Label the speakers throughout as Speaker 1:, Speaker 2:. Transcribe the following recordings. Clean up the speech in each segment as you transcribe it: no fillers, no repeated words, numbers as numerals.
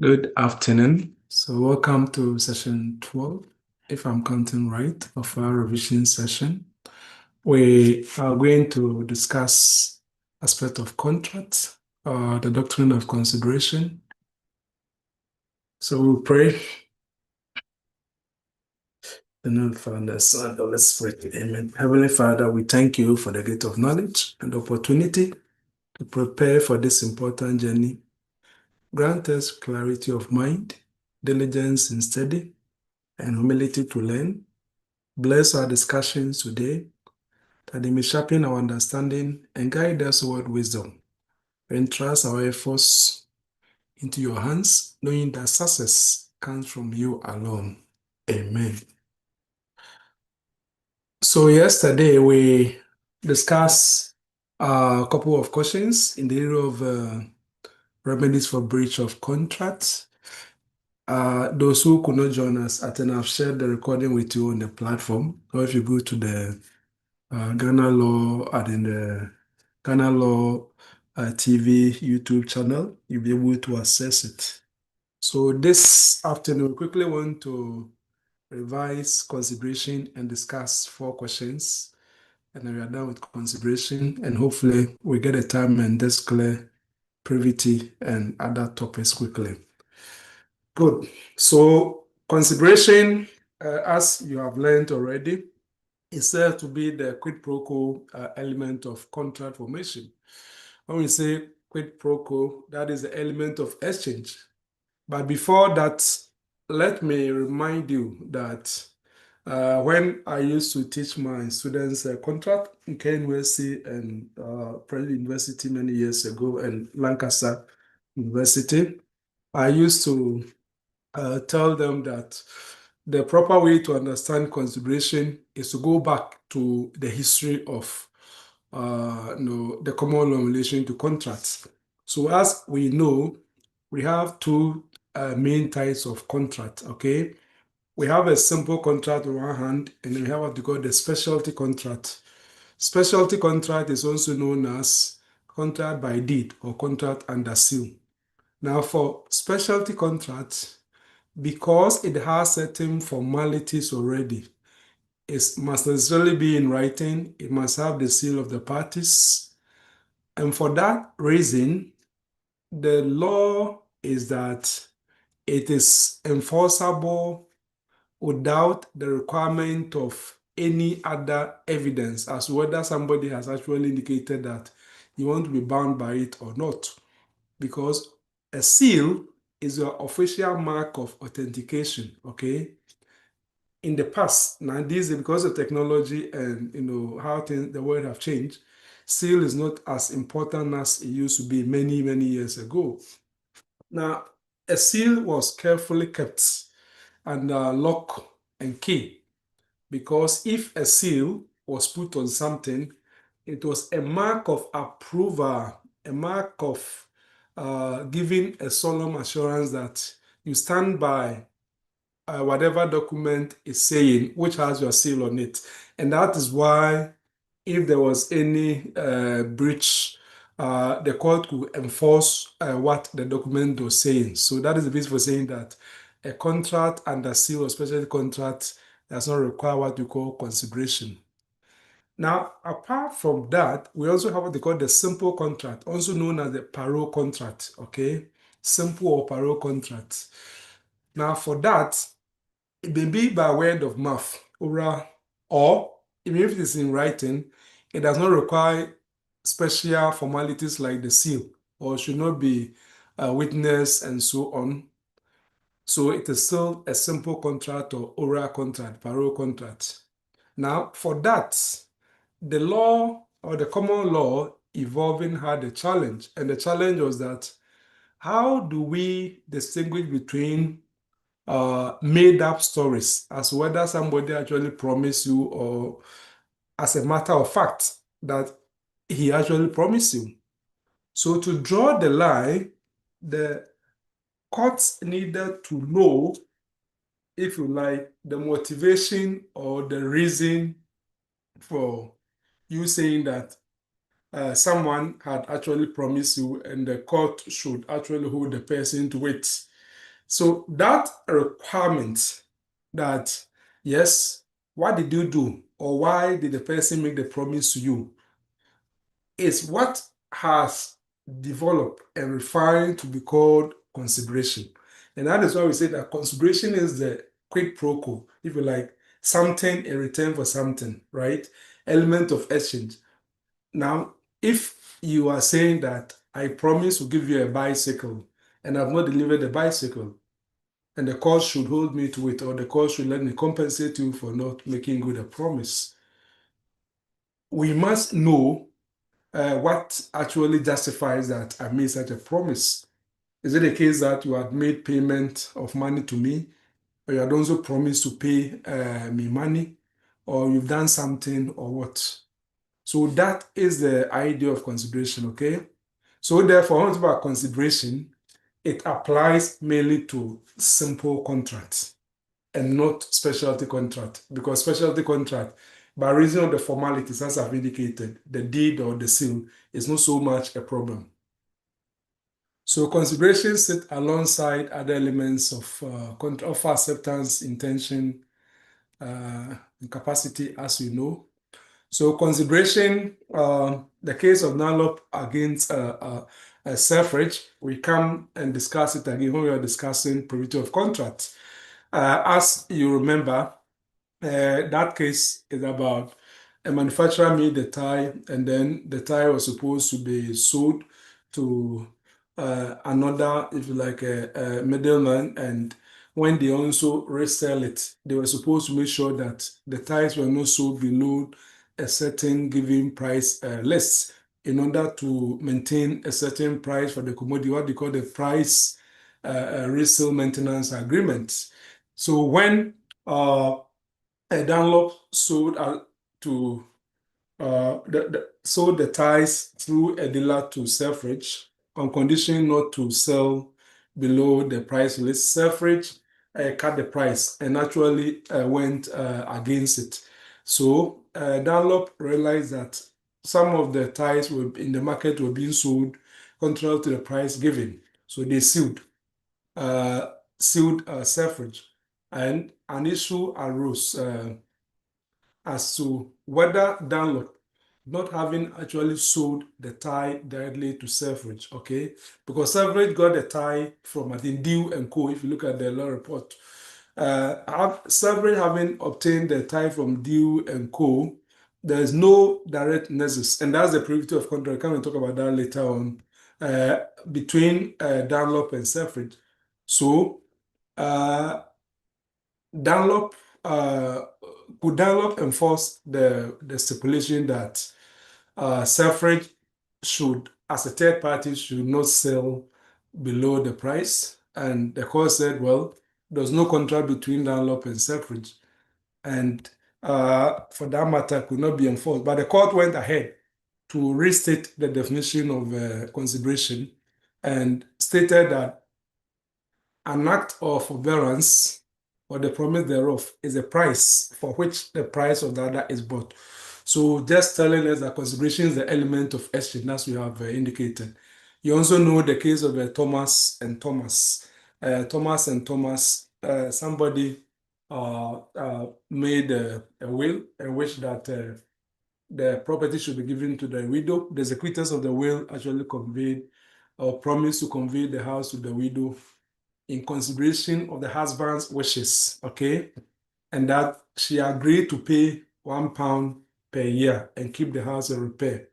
Speaker 1: Good afternoon. So, welcome to session 12, if I'm counting right, of our revision session. We are going to discuss aspect of contract, the doctrine of consideration. So, we'll pray. And Father, Son, Holy Spirit, Amen. Heavenly Father, we thank you for the gift of knowledge and opportunity to prepare for this important journey. Grant us clarity of mind, diligence in study, and humility to learn. Bless our discussions today, that they may sharpen our understanding and guide us toward wisdom. Entrust our efforts into your hands, knowing that success comes from you alone. Amen. So yesterday we discussed a couple of questions in the area of remedies for breach of contract. Those who could not join us, I think I've shared the recording with you on the platform. Or if you go to the Ghana Law and in the Ghana Law TV YouTube channel, you'll be able to access it. So this afternoon, we quickly want to revise consideration and discuss 4 questions. And then we are done with consideration, and hopefully we get a time and just clear privity and other topics quickly. Good. So consideration, as you have learned already, is said to be the quid pro quo element of contract formation. When we say quid pro quo, that is the element of exchange. But before that, let me remind you that when I used to teach my students contract in KNUST and Prairie University many years ago and Lancaster University, I used to tell them that the proper way to understand consideration is to go back to the history of the common law in relation to contracts. So as we know, we have 2 main types of contract, okay? We have a simple contract on one hand, and then we have what we call the specialty contract. Specialty contract is also known as contract by deed or contract under seal. Now for specialty contract, because it has certain formalities already, it must necessarily be in writing, it must have the seal of the parties. And for that reason, the law is that it is enforceable without the requirement of any other evidence as to whether somebody has actually indicated that you want to be bound by it or not. Because a seal is your official mark of authentication, okay? In the past, now these because of technology and how the world have changed, seal is not as important as it used to be many, many years ago. Now, a seal was carefully kept under lock and key, because if a seal was put on something, it was a mark of approval, a mark of giving a solemn assurance that you stand by whatever document is saying, which has your seal on it. And that is why if there was any breach, the court could enforce what the document was saying. So that is the reason for saying that a contract under seal, especially contract, does not require what we call consideration. Now, apart from that, we also have what they call the simple contract, also known as the parole contract, okay? Simple or parole contract. Now, for that, it may be by word of mouth, oral, or even if it is in writing, it does not require special formalities like the seal, or should not be a witness and so on. So it is still a simple contract or oral contract, parole contract. Now, for that, the law or the common law evolving had a challenge, and the challenge was that how do we distinguish between made up stories as whether somebody actually promised you or as a matter of fact that he actually promised you. So to draw the line, the courts needed to know, if you like, the motivation or the reason for you saying that someone had actually promised you, and the court should actually hold the person to it. So that requirement that, yes, what did you do or why did the person make the promise to you is what has developed and refined to be called consideration. And that is why we say that consideration is the quid pro quo, if you like, something in return for something, right? Element of exchange. Now, if you are saying that I promise to give you a bicycle and I've not delivered the bicycle, and the court should hold me to it, or the court should let me compensate you for not making good a promise, we must know what actually justifies that I made such a promise. Is it a case that you had made payment of money to me, or you had also promised to pay me money, or you've done something, or what? So that is the idea of consideration, okay? So therefore, when we talk about consideration, it applies mainly to simple contracts and not specialty contract, because specialty contract, by reason of the formalities, as I've indicated, the deed or the seal is not so much a problem. So considerations sit alongside other elements of offer acceptance, intention, and capacity, as you know. So consideration, the case of Dunlop against Selfridge, we come and discuss it again when we are discussing privity of contract. As you remember, that case is about a manufacturer made the tie, and then the tie was supposed to be sold to another, if you like, a middleman. And when they also resell it, they were supposed to make sure that the ties were not sold below a certain given price list in order to maintain a certain price for the commodity, what they call the price resale maintenance agreement. So when Dunlop sold to sold the ties through a dealer to Selfridge on condition not to sell below the price list. Selfridge cut the price and actually went against it. So Dunlop realized that some of the ties were in the market were being sold contrary to the price given. So they uh, sued Selfridge, and an issue arose as to whether Dunlop, not having actually sold the tie directly to Selfridge, okay? Because Selfridge got the tie from, I think, Dew and Co. If you look at the law report, Selfridge having obtained the tie from Dew and Co., there is no direct nexus, and that's the privity of contract. Come and talk about that later on, between Dunlop and Selfridge. So, uh, Dunlop could Dunlop enforce the stipulation that Selfridge should, as a third party, should not sell below the price? And the court said, well, there's no contract between Dunlop and Selfridge, and for that matter, could not be enforced. But the court went ahead to restate the definition of consideration and stated that an act of forbearance or the promise thereof is a price for which the price of the other is bought. So just telling us that consideration is the element of exchange, as we have indicated. You also know the case of Thomas and Thomas. Thomas and Thomas, somebody made a will in which that the property should be given to the widow. The executors of the will actually conveyed or promised to convey the house to the widow in consideration of the husband's wishes, okay? And that she agreed to pay £1 per year and keep the house in repair.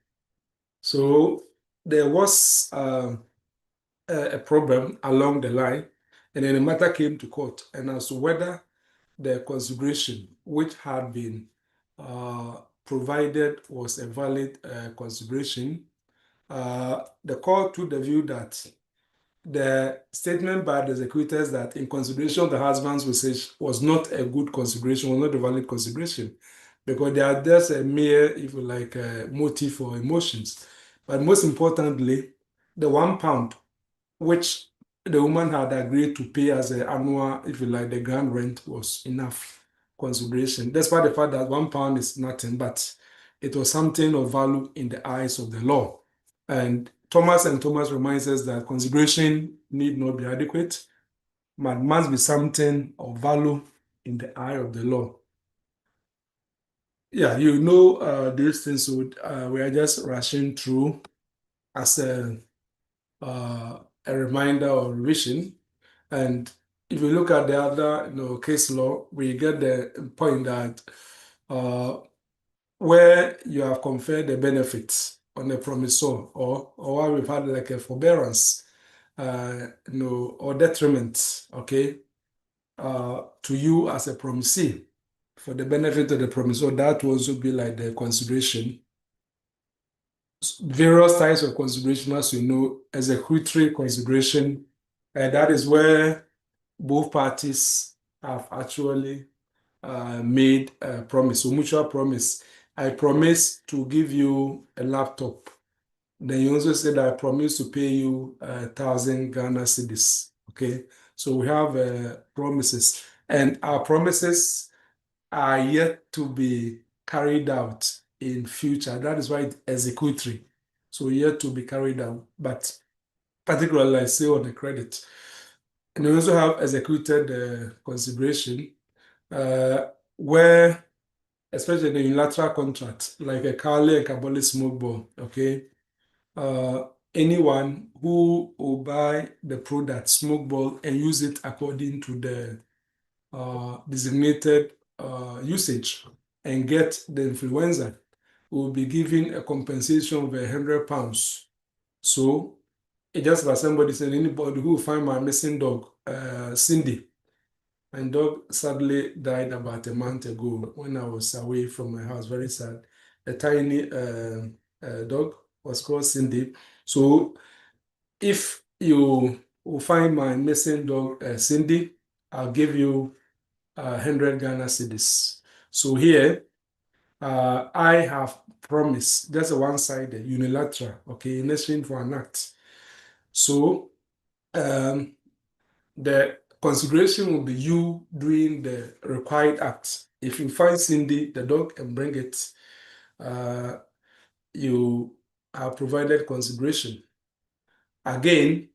Speaker 1: So there was a problem along the line, and then the matter came to court. And as to whether the consideration which had been provided was a valid consideration, the court took the view that the statement by the executors that in consideration of the husband's wishes was not a good consideration, was not a valid consideration, because they are just a mere, if you like, motive or emotions. But most importantly, the £1 which the woman had agreed to pay as an annual, if you like, the ground rent was enough consideration, despite the fact that £1 is nothing, but it was something of value in the eyes of the law. And Thomas reminds us that consideration need not be adequate, must be something of value in the eye of the law. Yeah, these things. So we are just rushing through as a reminder or revision. And if you look at the other, case law, we get the point that uh, where you have conferred the benefits on the promisor, or where we've had like a forbearance, or detriment, okay, to you as a promisee for the benefit of the promisor, that will also be like the consideration. Various types of consideration, as you know, executory consideration, and that is where both parties have actually made a promise, so mutual promise. I promise to give you a laptop. Then you also said I promise to pay you 1,000 Ghana cedis. Okay, so we have promises, and our promises are yet to be carried out in future. That is why it's executory. So yet to be carried out, but particularly I say on the credit. And we also have executed consideration where, especially the unilateral contract, like a Carly and Kabali smoke ball, okay? Uh, Anyone who will buy the product smoke ball and use it according to the designated usage and get the influenza will be given a compensation of £100. So it just like somebody said, anybody who will find my missing dog, Cindy, my dog sadly died about a month ago when I was away from my house. Very sad. A tiny dog was called Cindy. So if you will find my missing dog, Cindy, I'll give you 100 Ghana cedis. So here, I have promised, that's a one-sided, unilateral, okay, in exchange for an act. So um, the consideration will be you doing the required act. If you find Cindy, the dog, and bring it, you are provided consideration. Again,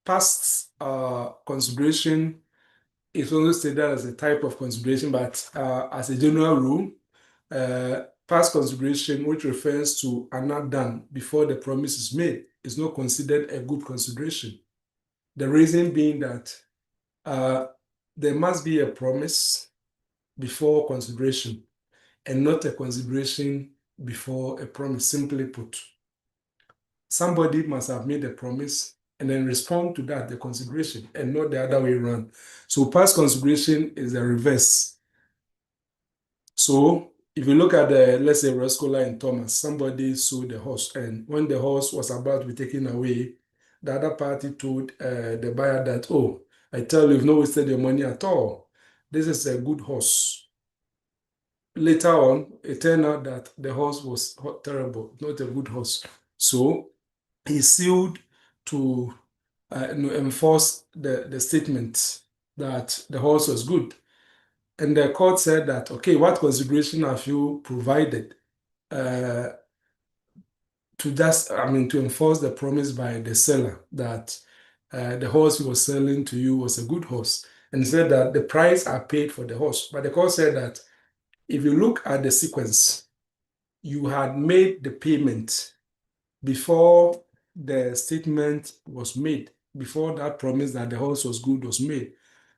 Speaker 1: past consideration is only stated as a type of consideration, but as a general rule, past consideration, which refers to an act done before the promise is made, is not considered a good consideration. The reason being that there must be a promise before consideration and not a consideration before a promise. Simply put, somebody must have made a promise and then respond to that, the consideration, and not the other way around. So past consideration is the reverse. So if you look at the, let's say, Rescola and Thomas, somebody sold the horse, and when the horse was about to be taken away, the other party told the buyer that, oh, I tell you, you've not wasted your money at all. This is a good horse. Later on, it turned out that the horse was terrible, not a good horse. So he sued to enforce the statement that the horse was good. And the court said that, okay, what consideration have you provided to enforce the promise by the seller that the horse he was selling to you was a good horse? And said that the price are paid for the horse. But the court said that if you look at the sequence, you had made the payment before the statement was made, before that promise that the horse was good was made.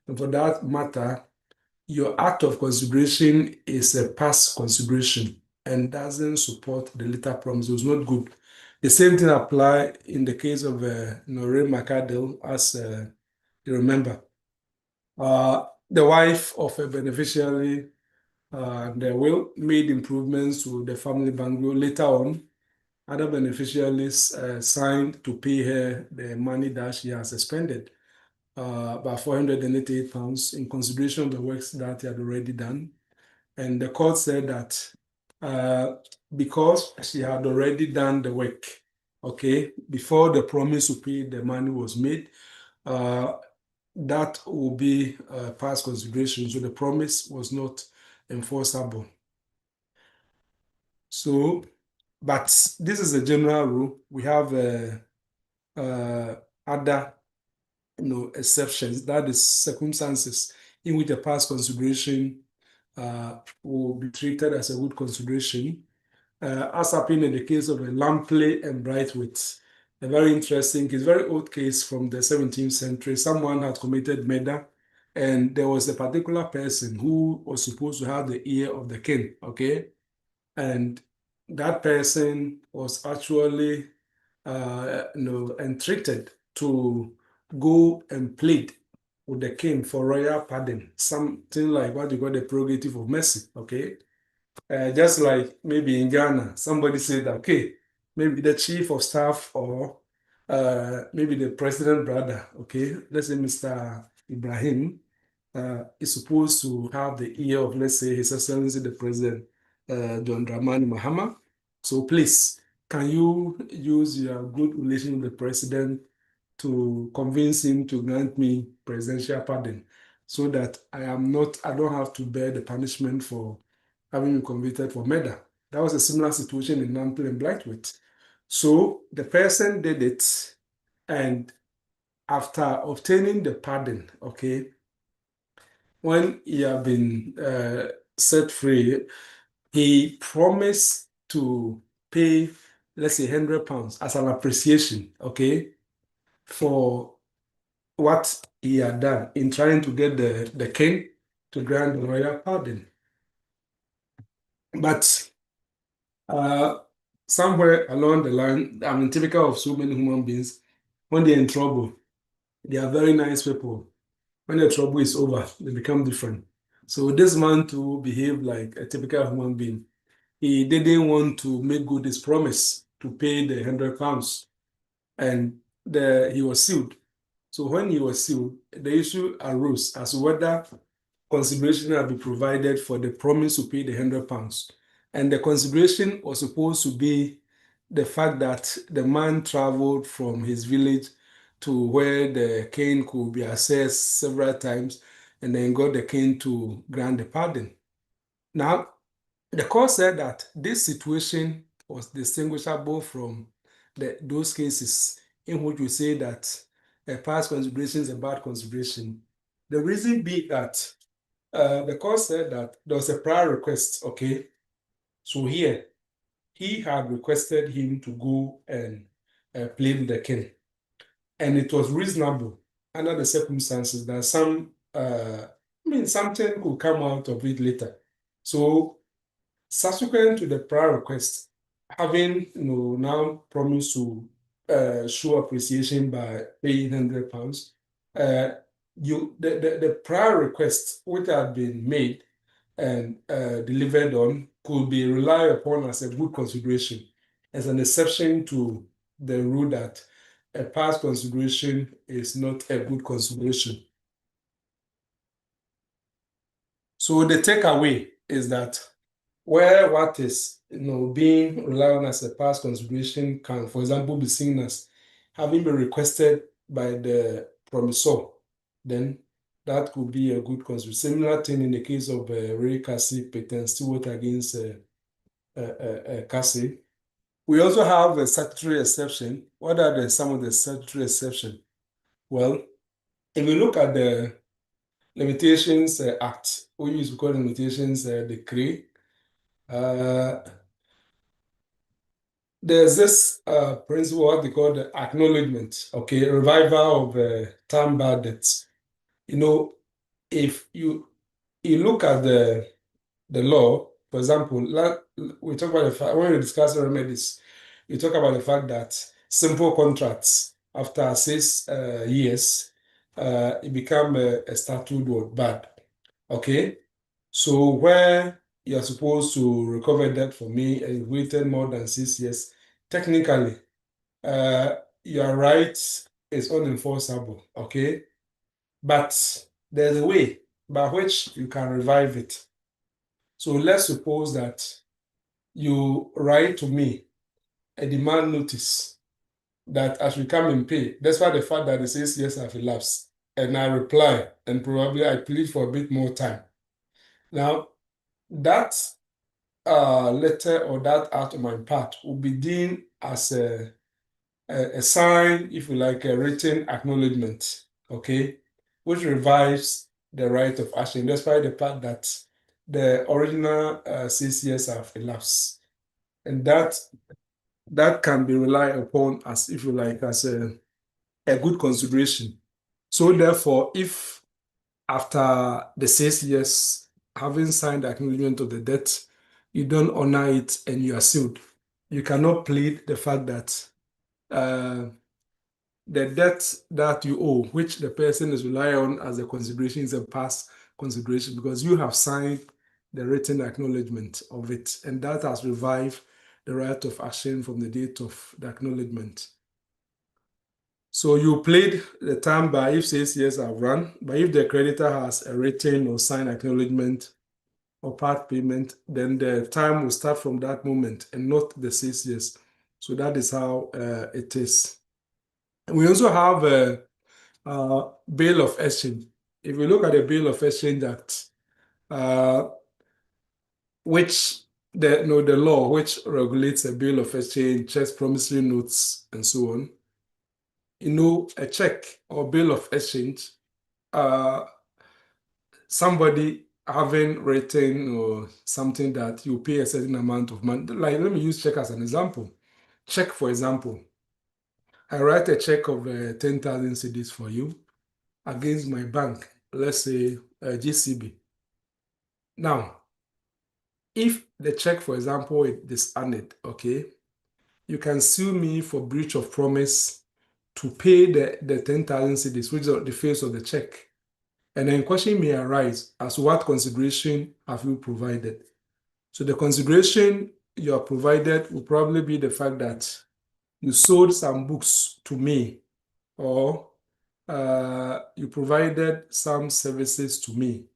Speaker 1: And for that matter, your act of consideration is a past consideration and doesn't support the later promise. It was not good. The same thing apply in the case of Ray McArdle, as you remember. The wife of a beneficiary, the will made improvements to the family bungalow. Later on, other beneficiaries signed to pay her the money that she has expended, about £488 in consideration of the works that he had already done. And the court said that because she had already done the work, okay, before the promise to pay the money was made, that will be past consideration. So the promise was not enforceable. So, but this is a general rule. We have other exceptions, that is circumstances in which a past consideration will be treated as a good consideration, as happened in the case of Lampley and Brightwit. A very interesting case, very old case from the 17th century. Someone had committed murder, and there was a particular person who was supposed to have the ear of the king, okay? And that person was actually, entreated to go and plead with the king for royal pardon, something like what you call the prerogative of mercy, okay? Just like maybe in Ghana, somebody said, okay, maybe the chief of staff or maybe the president brother, okay, let's say Mr. Ibrahim is supposed to have the ear of, let's say, His Excellency the President John Dramani Mahama. So please, can you use your good relation with the president to convince him to grant me presidential pardon so that I don't have to bear the punishment for having been convicted for murder. That was a similar situation in Nampel and Blightwit. So the person did it, and after obtaining the pardon, okay, when he had been set free, he promised to pay, let's say, £100 as an appreciation, okay, for what he had done in trying to get the king to grant the royal pardon. But uh, somewhere along the line, I mean, typical of so many human beings, when they're in trouble, they are very nice people. When the trouble is over, they become different. So this man too behaved like a typical human being. He didn't want to make good his promise to pay the £100, and he was sued. So when he was sued, the issue arose as to whether consideration had been provided for the promise to pay the £100. And the consideration was supposed to be the fact that the man traveled from his village to where the king could be assessed several times and then got the king to grant the pardon. Now, the court said that this situation was distinguishable from those cases in which we say that a past consideration is a bad consideration. The reason being that the court said that there was a prior request, okay? So here, he had requested him to go and plead with the king. And it was reasonable under the circumstances that something could come out of it later. So subsequent to the prior request, having now promised to show appreciation by paying £100, the prior request which had been made and delivered on could be relied upon as a good consideration, as an exception to the rule that a past consideration is not a good consideration. So the takeaway is that where what is being relied on as a past consideration can, for example, be seen as having been requested by the promisor, then that could be a good consideration. Similar thing in the case of Ray Cassie patent Stewart against Cassie. We also have a statutory exception. What are some of the statutory exceptions? Well, if we look at the Limitations Act, we use to call limitations decree. There's this principle, what they call the acknowledgement, okay, revival of time bad debts. If you look at the law, for example, we talk about the fact, when we discuss remedies, we talk about the fact that simple contracts after 6 years, it become a statute or bad. Okay, so where you're supposed to recover debt for me and you've waited more than 6 years, technically, your right is unenforceable. Okay, but there's a way by which you can revive it. So let's suppose that you write to me a demand notice that I should come and pay, despite the fact that the 6 years have elapsed, and I reply, and probably I plead for a bit more time. Now, that letter or that act on my part will be deemed as a sign, if you like, a written acknowledgement. okay, which revives the right of action, despite the fact that the original 6 years have elapsed. And that can be relied upon as, if you like, as a good consideration. So therefore, if after the 6 years, having signed the acknowledgement of the debt, you don't honor it and you are sued, you cannot plead the fact that uh, the debt that you owe, which the person is relying on as a consideration, is a past consideration because you have signed the written acknowledgement of it, and that has revived the right of action from the date of the acknowledgement. So you played the time by if 6 years have run, but if the creditor has a written or signed acknowledgement or part payment, then the time will start from that moment and not the 6 years. So that is how it is. And we also have a bill of exchange. If you look at the Bill of Exchange Act, uh, which the law which regulates a bill of exchange, checks, promissory notes, and so on, a check or bill of exchange, uh, somebody having written or something that you pay a certain amount of money. Like, let me use check as an example. Check, for example, I write a check of 10,000 cedis for you against my bank, let's say GCB. Now, if the check, for example, is dishonored, okay, you can sue me for breach of promise to pay the 10,000 cedis, which is the face of the check. And then question may arise as to what consideration have you provided? So the consideration you have provided will probably be the fact that you sold some books to me, or you provided some services to me.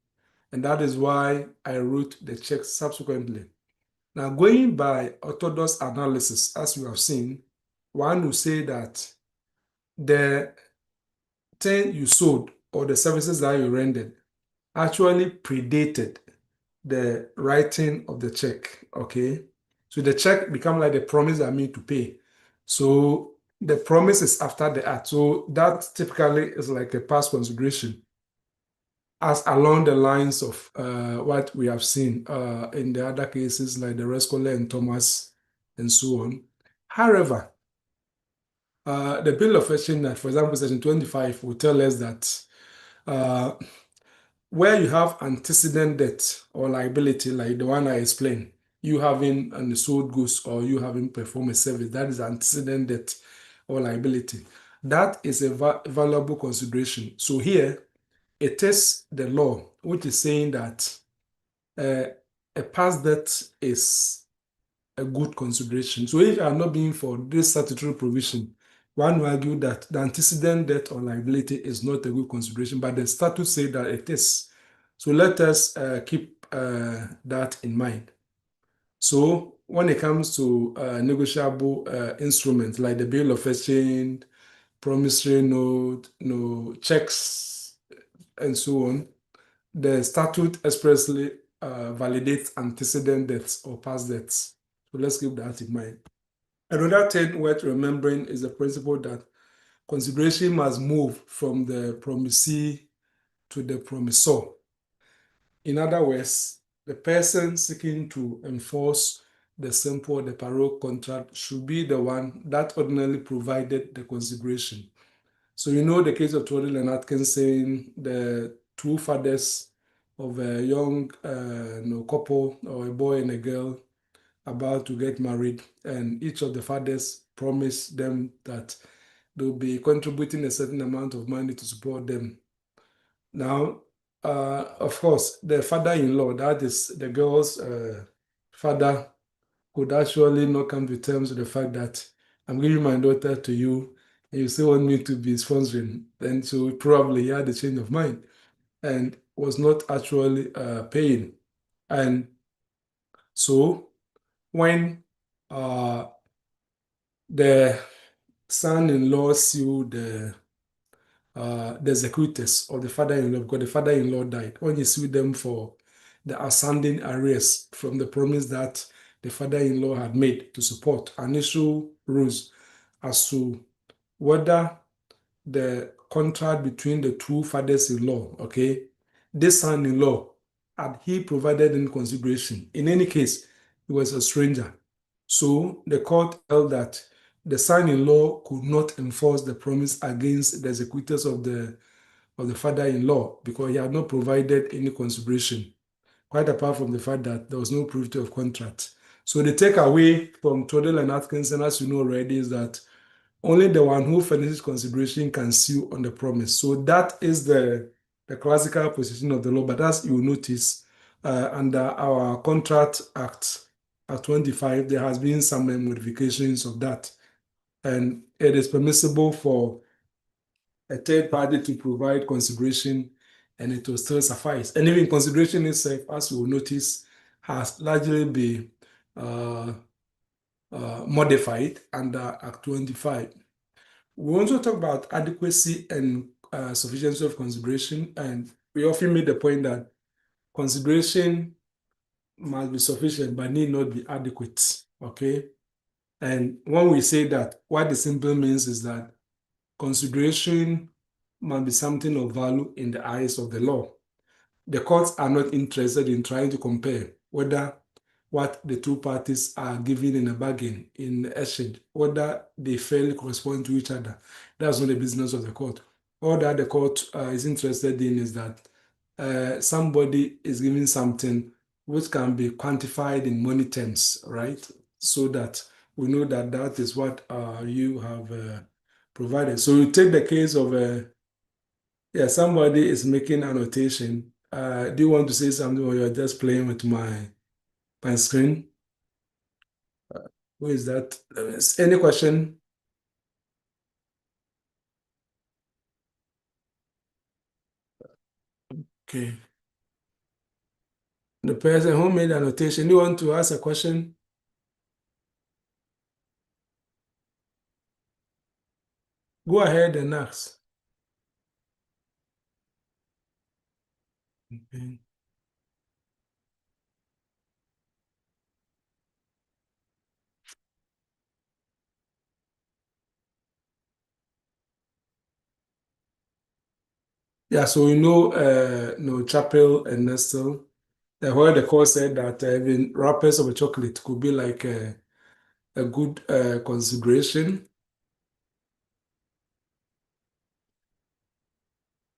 Speaker 1: And that is why I wrote the check subsequently. Now, going by orthodox analysis, as we have seen, one will say that the thing you sold or the services that you rendered actually predated the writing of the check, okay? So the check become like the promise that I made to pay. So the promise is after the act. So that typically is like a past consideration, as along the lines of what we have seen in the other cases like the Rescola and Thomas and so on. However, the Bill of Exchange, for example, Section 25 will tell us that uh, where you have antecedent debt or liability, like the one I explained, you having sold goods or you having performed a service, that is antecedent debt or liability. That is a valuable consideration. So here, it is the law which is saying that a past debt is a good consideration. So if you are not being for this statutory provision, one will argue that the antecedent debt or liability is not a good consideration, but the statute says that it is. So let us keep that in mind. So when it comes to negotiable instruments like the bill of exchange, promissory note, checks, and so on, the statute expressly validates antecedent debts or past debts. So let's keep that in mind. Another thing worth remembering is the principle that consideration must move from the promisee to the promissor. In other words, the person seeking to enforce the simple, the parole contract should be the one that ordinarily provided the consideration. So you know the case of Twaddle and Atkinson, the two fathers of a young couple or a boy and a girl about to get married, and each of the fathers promised them that they'll be contributing a certain amount of money to support them. Now, of course, the father-in-law, that is the girl's father, could actually not come to terms with the fact that I'm giving my daughter to you and you still want me to be sponsoring. Then so probably he had a change of mind and was not actually paying. And so when the son-in-law sued the executors or the father-in-law, because the father-in-law died, when he sued them for the outstanding arrears from the promise that the father-in-law had made to support, an issue rose as to whether the contract between the two fathers-in-law, okay? This son-in-law, had he provided any consideration? In any case, he was a stranger. So the court held that the son-in-law could not enforce the promise against the executors of the father-in-law because he had not provided any consideration, quite apart from the fact that there was no proof of contract. So the takeaway from Todell and Atkinson, as you know already, is that only the one who furnishes consideration can sue on the promise. So that is the classical position of the law. But as you notice, under our Contract Act, Act 25, there has been some modifications of that. And it is permissible for a third party to provide consideration and it will still suffice. And even consideration itself, as you will notice, has largely been modified under Act 25. We also talk about adequacy and sufficiency of consideration, and we often make the point that consideration must be sufficient but need not be adequate, okay? And when we say that, what it simply means is that consideration must be something of value in the eyes of the law. The courts are not interested in trying to compare whether what the two parties are giving in a bargain, in exchange, whether they fairly correspond to each other. That's not the business of the court. All that the court is interested in is that somebody is giving something which can be quantified in money terms, right? So that we know that that is what you have provided. So you take the case of, yeah, somebody is making a notation. Do you want to say something or you're just playing with my screen? Who is that? Any question? Okay. The person who made a notation, do you want to ask a question? Go ahead and ask. Okay. Yeah, so you know, no Chapel and Nestle, where the court said that even wrappers of a chocolate could be like a good consideration.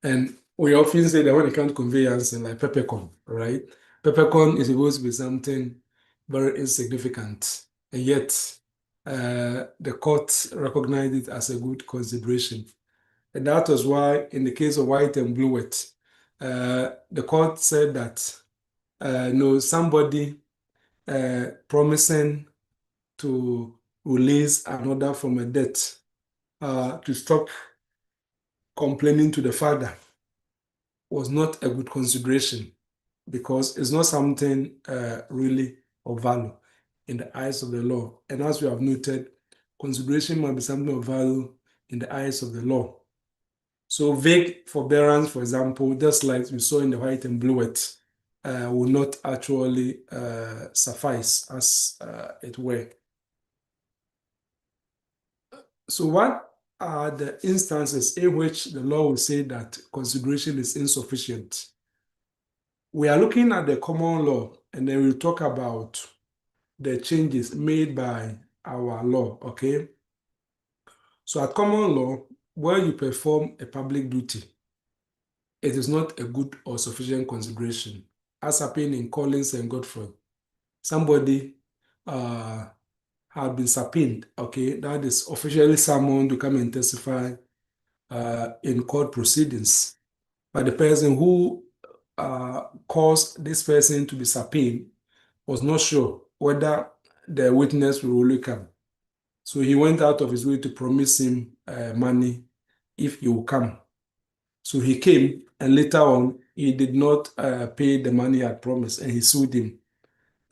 Speaker 1: And we often say that when it comes to conveyance, like peppercorn, right? Peppercorn is supposed to be something very insignificant, and yet the court recognized it as a good consideration. And that was why, in the case of White and Bluet, the court said that no, somebody promising to release another from a debt to stop complaining to the father was not a good consideration because it's not something really of value in the eyes of the law. And as we have noted, consideration must be something of value in the eyes of the law. So vague forbearance, for example, just like we saw in the White and Bluet, will not actually suffice as it were. So what are the instances in which the law will say that consideration is insufficient? We are looking at the common law, and then we'll talk about the changes made by our law, okay? So at common law, where you perform a public duty, it is not a good or sufficient consideration, as happened in Collins and Godfrey. Somebody had been subpoenaed, okay? That is officially summoned to come and testify in court proceedings. But the person who caused this person to be subpoenaed was not sure whether the witness will really come. So he went out of his way to promise him money if he will come. So he came, and later on, he did not pay the money he had promised, and he sued him.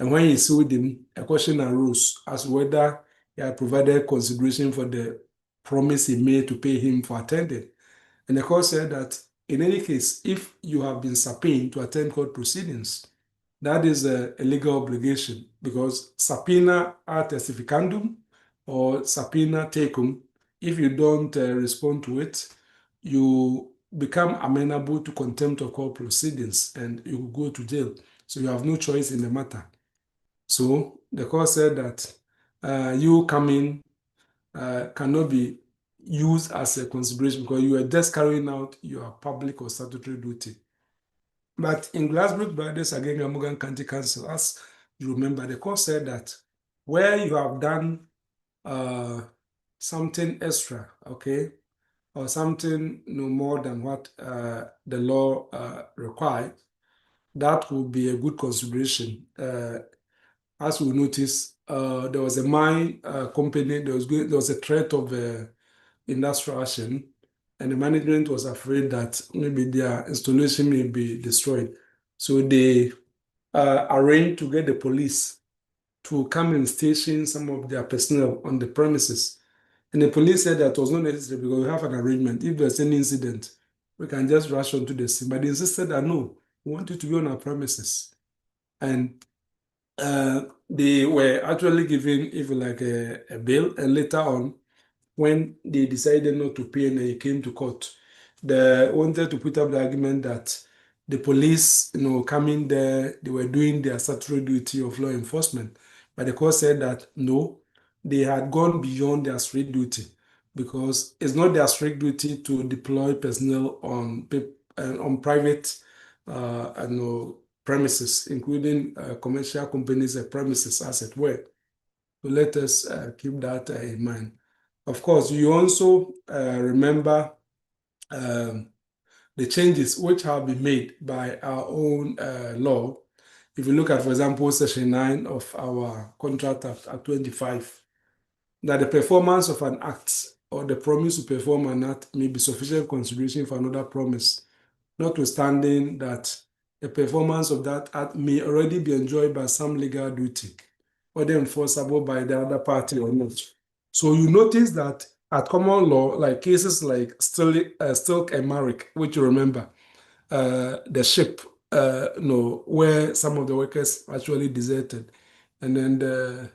Speaker 1: And when he sued him, a question arose as to whether he had provided consideration for the promise he made to pay him for attending. And the court said that in any case, if you have been subpoenaed to attend court proceedings, that is a legal obligation because subpoena a testificandum or subpoena tecum, if you don't respond to it, you become amenable to contempt of court proceedings and you go to jail. So you have no choice in the matter. So the court said that you coming cannot be used as a consideration because you are just carrying out your public or statutory duty. But in Glassbrook Brothers against Morgan County Council, as you remember, the court said that where you have done something extra, okay, or something no more than what the law requires, that would be a good consideration. As we notice, there was a mine company, there was a threat of industrial action, and the management was afraid that maybe their installation may be destroyed. So they arranged to get the police to come and station some of their personnel on the premises. And the police said that was not necessary because we have an arrangement. If there's any incident, we can just rush onto the scene. But they insisted that no, we want you to be on our premises. And they were actually given, if you like, a bail. And later on, when they decided not to pay and they came to court, they wanted to put up the argument that the police, coming there, they were doing their statutory duty of law enforcement. But the court said that no, they had gone beyond their strict duty because it's not their strict duty to deploy personnel on private premises, including commercial companies' premises, as it were. So let us keep that in mind. Of course, you also remember the changes which have been made by our own law. If you look at, for example, Section 9 of our Contract Act 25, that the performance of an act or the promise to perform an act may be sufficient consideration for another promise, notwithstanding that the performance of that act may already be enjoyed by some legal duty, whether enforceable by the other party or not. So you notice that at common law, like cases like Stilk and Marrick, which you remember, the ship, where some of the workers actually deserted, and then the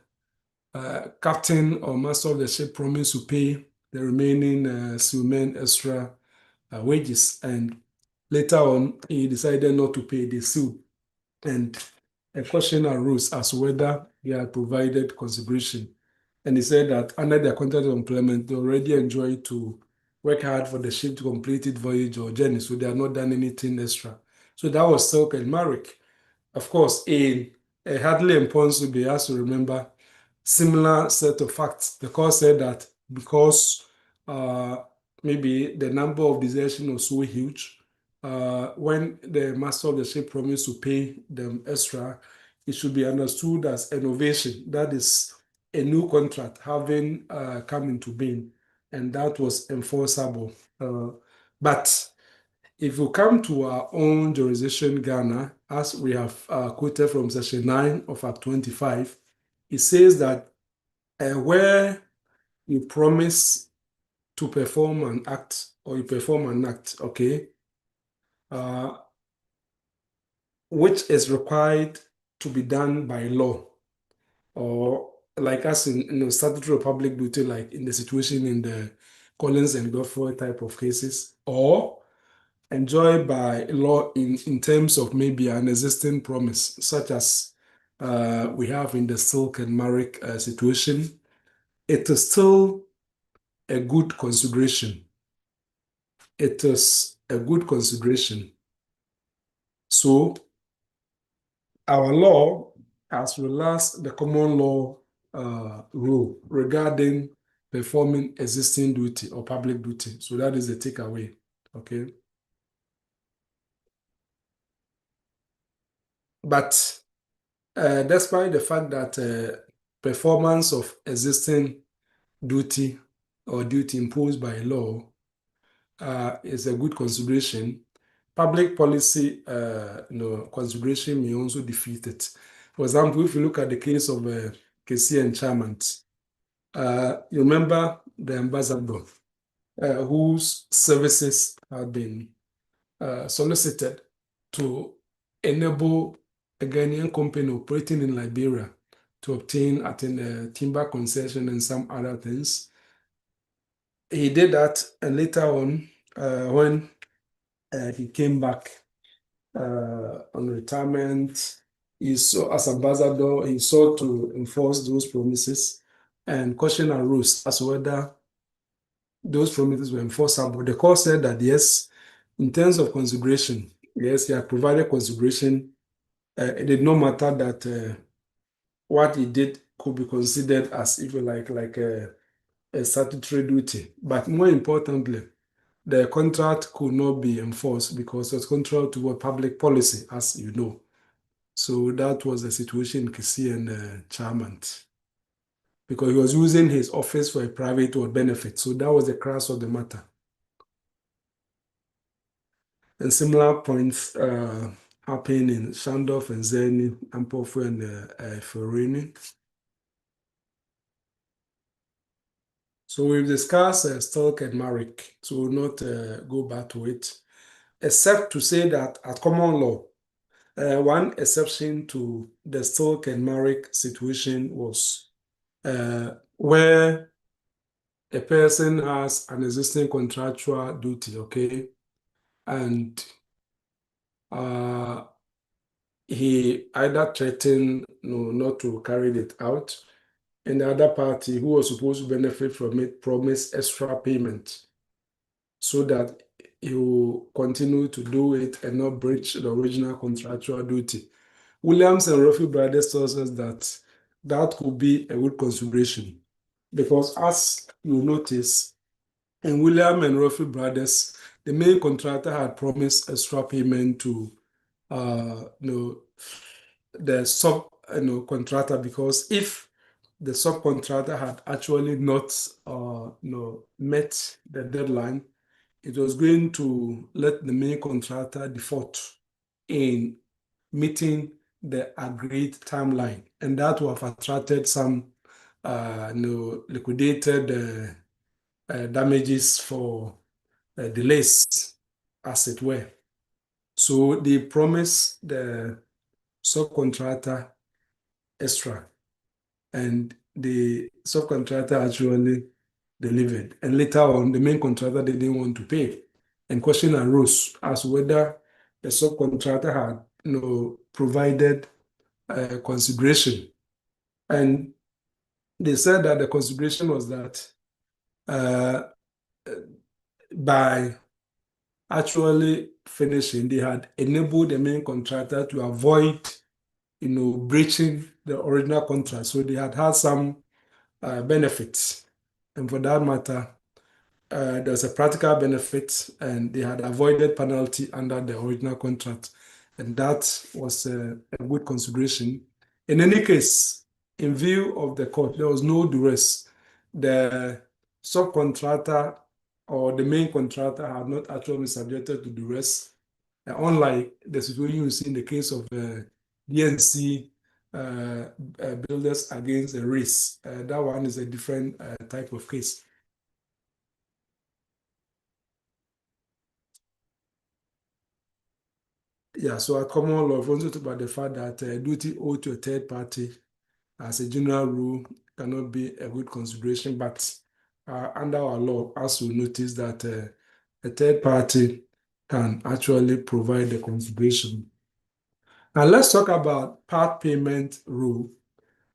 Speaker 1: captain or master of the ship promised to pay the remaining seamen extra wages, and later on he decided not to pay. They sued, and a question arose as to whether he had provided consideration. And he said that under their contract of employment, they already enjoyed to work hard for the ship to complete its voyage or journey, so they had not done anything extra. So that was Silk and Marrick. Of course, in Hadley and Ponsonby, has to remember similar set of facts. The court said that because maybe the number of desertion was so huge, when the master of the ship promised to pay them extra, it should be understood as innovation. That is a new contract having come into being, and that was enforceable. But if you come to our own jurisdiction, Ghana, as we have quoted from Section 9 of Act 25, it says that where you promise to perform an act or you perform an act, okay, which is required to be done by law, or like us in statutory public duty, like in the situation in the Collins and Godfrey type of cases, or enjoyed by law in terms of maybe an existing promise, such as we have in the Silk and Marrick situation, it is still a good consideration. It is a good consideration. So our law has relaxed the common law rule regarding performing existing duty or public duty. So that is the takeaway, okay? But despite the fact that performance of existing duty or duty imposed by law is a good consideration, public policy consideration may also defeat it. For example, if you look at the case of Kessie and Charmant, you remember the ambassador whose services had been solicited to enable a Ghanaian company operating in Liberia to obtain, I think, a timber concession and some other things. He did that, and later on, when he came back on retirement, he saw as ambassador, he sought to enforce those promises, and question arose as to whether those promises were enforceable. The court said that yes, in terms of consideration, yes, he had provided consideration. It did not matter that what he did could be considered as, if you like a statutory duty. But more importantly, the contract could not be enforced because it was contrary to a public policy, as you know. So that was the situation in Kisii and Charmant, because he was using his office for a private or benefit. So that was the crux of the matter. And similar points happen in Shandorf and Zeni, Ampofo and Ferini. So we've discussed Stilk and Marek, so we'll not go back to it, except to say that at common law, one exception to the Stilk and Marek situation was where a person has an existing contractual duty, okay, and he either threatened not to carry it out, and the other party who was supposed to benefit from it promised extra payment so that he will continue to do it and not breach the original contractual duty. Williams and Ruffy Brothers tells us that that could be a good consideration because, as you notice, in William and Ruffy Brothers, the main contractor had promised extra payment to the sub contractor, because if the subcontractor had actually not met the deadline, it was going to let the main contractor default in meeting the agreed timeline, and that would have attracted some liquidated damages for delays, as it were. So they promised the subcontractor extra, and the subcontractor actually delivered. And later on, the main contractor didn't want to pay. And question arose as whether the subcontractor had provided consideration. And they said that the consideration was that by actually finishing, they had enabled the main contractor to avoid breaching the original contract. So they had some benefits. And for that matter, there's a practical benefit, and they had avoided penalty under the original contract. And that was a good consideration. In any case, in view of the court, there was no duress. The subcontractor or the main contractor had not actually been subjected to duress, unlike the situation you see in the case of DNC builders against the race. That one is a different type of case. Yeah, so at common law, we've also talked about the fact that duty owed to a third party, as a general rule, cannot be a good consideration. But under our law, as we notice that a third party can actually provide the consideration. Now let's talk about part payment rule.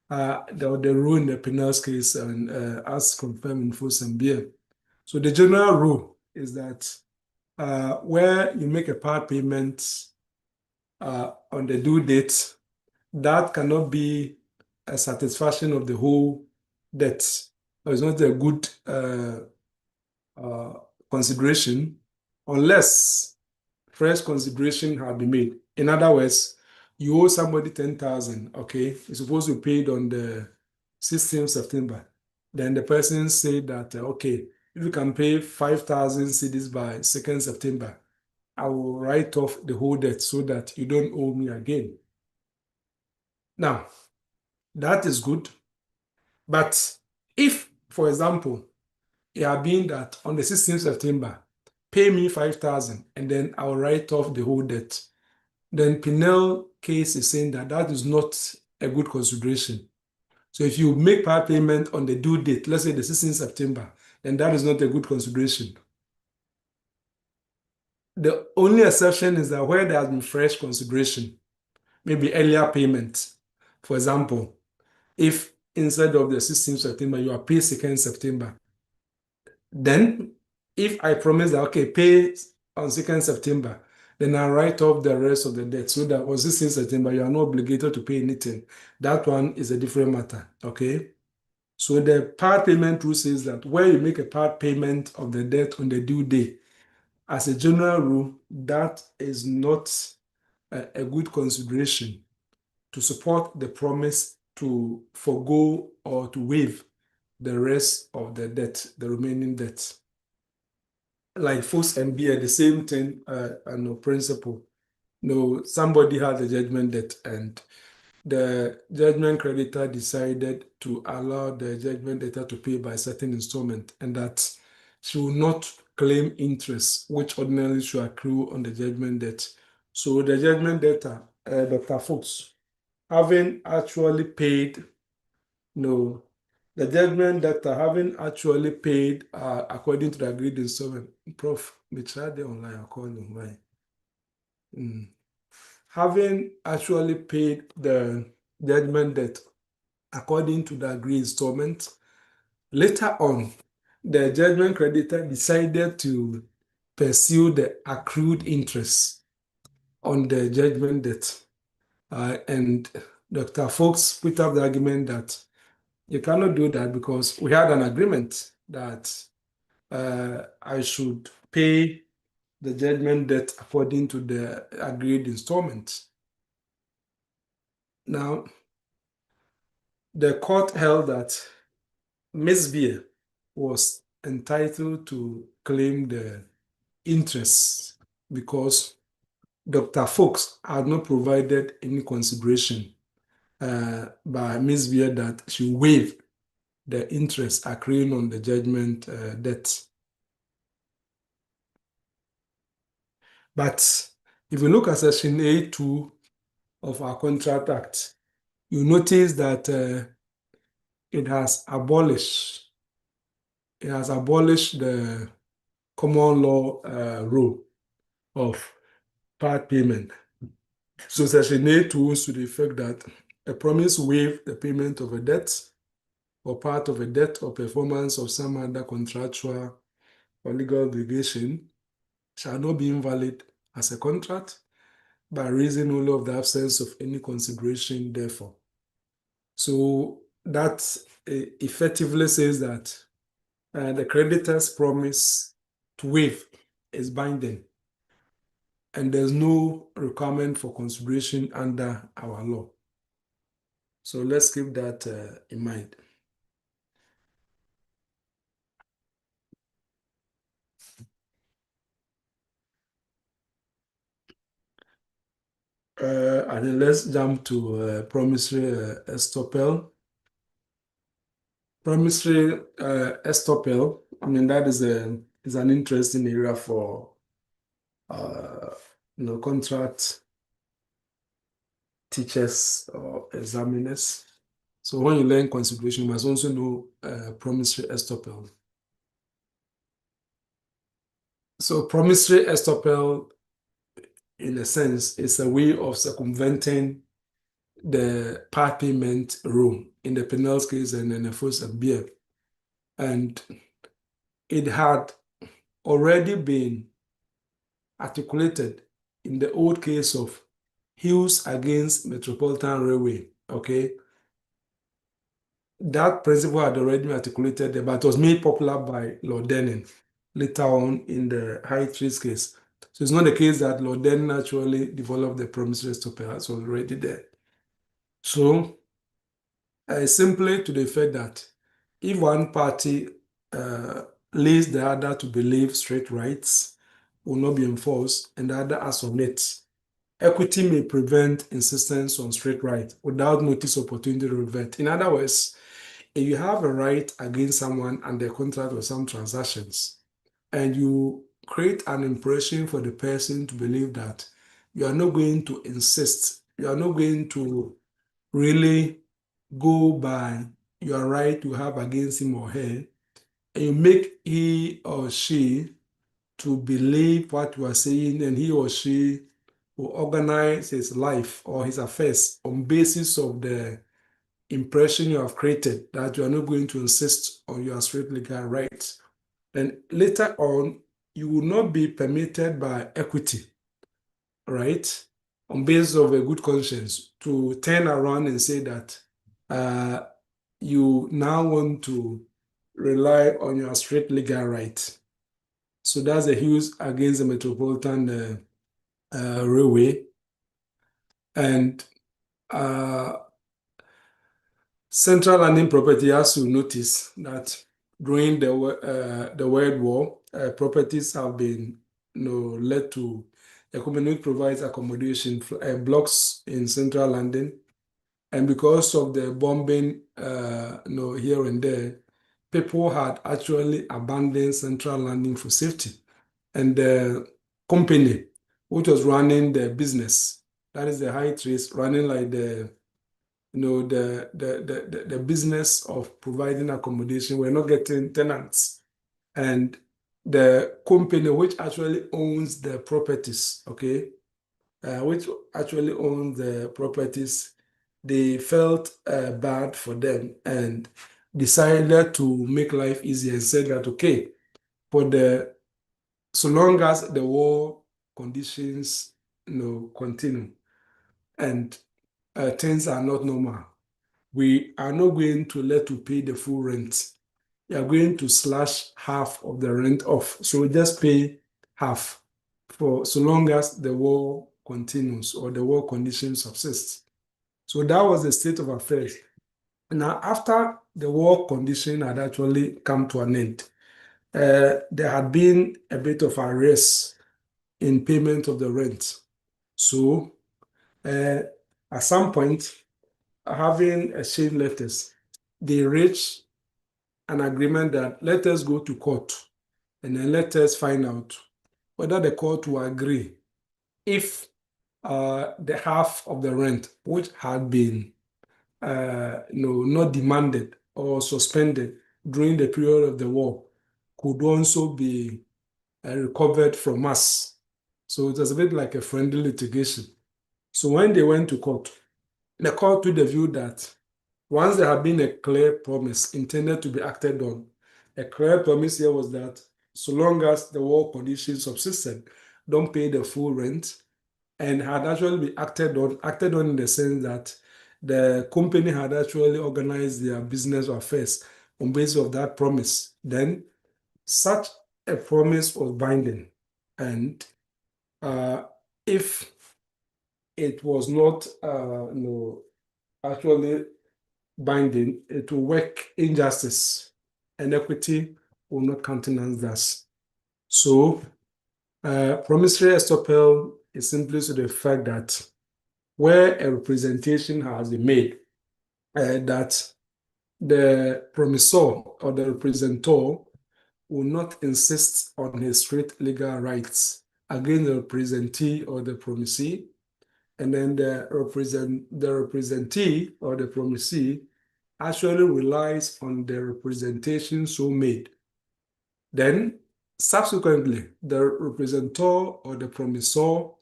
Speaker 1: The rule in the Pinellas case, and as confirmed in Fosambia. So the general rule is that where you make a part payment on the due date, that cannot be a satisfaction of the whole debt. It's not a good consideration unless fresh consideration had been made. In other words, you owe somebody 10,000, okay? You're supposed to pay it on the 16th September. Then the person said that, okay, if you can pay 5,000 cedis by 2nd September, I will write off the whole debt so that you don't owe me again. Now, that is good. But if, for example, it had been that on the 16th September, pay me 5,000 and then I'll write off the whole debt, then Pinel case is saying that that is not a good consideration. So if you make part payment on the due date, let's say the 16th September, then that is not a good consideration. The only exception is that where there has been fresh consideration, maybe earlier payment. For example, if instead of the 16th September, you are paid 2nd September, then if I promise that, okay, pay on 2nd September, then I write off the rest of the debt so that on 16th September, you are not obligated to pay anything. That one is a different matter, okay? So the part payment rule says that where you make a part payment of the debt on the due day, as a general rule, that is not a good consideration to support the promise to forego or to waive the rest of the debt, the remaining debt. Like force and bear, the same thing, principle. No, somebody had a judgment debt and the judgment creditor decided to allow the judgment debtor to pay by certain installment and that she will not claim interest, which ordinarily should accrue on the judgment debt. So the judgment debtor, Dr. Fuchs, having actually paid, no, the judgment debtor having actually paid according to the agreed installment. Prof, me try the online according, right? Having actually paid the judgment debt according to the agreed installment, later on, the judgment creditor decided to pursue the accrued interest on the judgment debt. And Dr. Fox put up the argument that you cannot do that because we had an agreement that I should pay the judgment debt according to the agreed installment. Now, the court held that Ms. Beer was entitled to claim the interest because Dr. Fox had not provided any consideration by Ms. Beer that she waived the interest accruing on the judgment debt. But if you look at Section A2 of our Contract Act, you notice that it has abolished the common law rule of part payment. So Section A2 is to the effect that a promise waive the payment of a debt or part of a debt or performance of some other contractual or legal obligation shall not be invalid as a contract by reason only of the absence of any consideration therefore. So that effectively says that the creditor's promise to waive is binding and there's no requirement for consideration under our law. So let's keep that in mind. And then let's jump to promissory estoppel. Promissory estoppel, I mean, that is an interesting area for contract teachers or examiners. So when you learn consideration, you must also know promissory estoppel. So promissory estoppel, in a sense, is a way of circumventing the part payment rule in the Penals case and in the Foss and Beer. And it had already been articulated in the old case of Hughes against Metropolitan Railway, okay? That principle had already been articulated there, but it was made popular by Lord Denning later on in the High Trees case. So it's not the case that Lord Denning actually developed the promissory estoppel, it's already there. So simply to the effect that if one party leads the other to believe straight rights will not be enforced and the other has omit, equity may prevent insistence on straight right without notice opportunity to revert. In other words, if you have a right against someone and the contract or some transactions, and you create an impression for the person to believe that you are not going to insist, you are not going to really go by your right to have against him or her, and you make he or she to believe what you are saying, and he or she will organize his life or his affairs on basis of the impression you have created that you are not going to insist on your straight legal rights. Then later on, you will not be permitted by equity, right, on basis of a good conscience, to turn around and say that uh, you now want to rely on your straight legal right. So that's a huge against the Metropolitan Railway. And Central Landing Property has to notice that during the World War, properties have been led to a company which provides accommodation blocks in Central London. And because of the bombing here and there, people had actually abandoned Central London for safety. And the company which was running the business, that is the High Trace, running like the business of providing accommodation, we're not getting tenants. And the company which actually owns the properties, okay, which actually owns the properties, they felt bad for them and decided to make life easier and said that, okay, for the so long as the war conditions continue and things are not normal, we are not going to let you pay the full rent. We are going to slash half of the rent off. So we just pay half for so long as the war continues or the war conditions subsist. So that was the state of affairs. Now, after the war condition had actually come to an end, there had been a bit of arrears in payment of the rent. So at some point, having exchanged letters, they reached an agreement that let us go to court and then let us find out whether the court will agree if the half of the rent, which had been not demanded or suspended during the period of the war, could also be recovered from us. So it was a bit like a friendly litigation. So when they went to court, the court took the view that once there had been a clear promise intended to be acted on, a clear promise here was that so long as the war conditions subsisted, don't pay the full rent, and had actually been acted on in the sense that the company had actually organized their business affairs on basis of that promise. Then such a promise was binding, and if it was not actually binding, it will work injustice, and equity will not countenance that. So promissory estoppel is simply to the fact that where a representation has been made that the promissor or the representor will not insist on his straight legal rights against the representee or the promisee, and then the representee or the promisee actually relies on the representation so made. Then subsequently, the representor or the promissor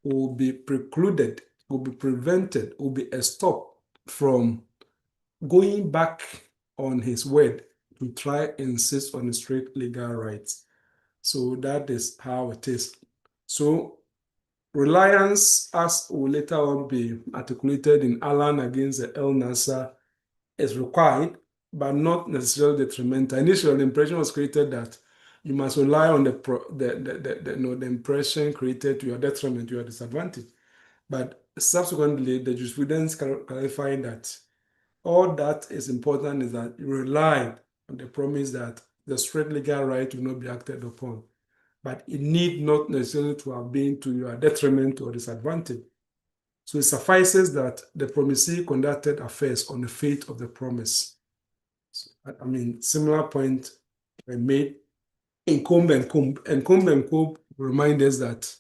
Speaker 1: will be precluded, will be prevented, will be stopped from going back on his word to try and insist on his straight legal rights. So that is how it is. So reliance, as will later on be articulated in Allen against the El Nasser, is required, but not necessarily detrimental. Initially, the impression was created that you must rely on the impression created to your detriment, to your disadvantage. But subsequently, the jurisprudence clarifying that all that is important is that you rely on the promise that the straight legal right will not be acted upon. But it need not necessarily to have been to your detriment or disadvantage. So it suffices that the promisee conducted affairs on the faith of the promise. So, I mean, similar point were made in Combe and Combe. And Combe and Combe remind us that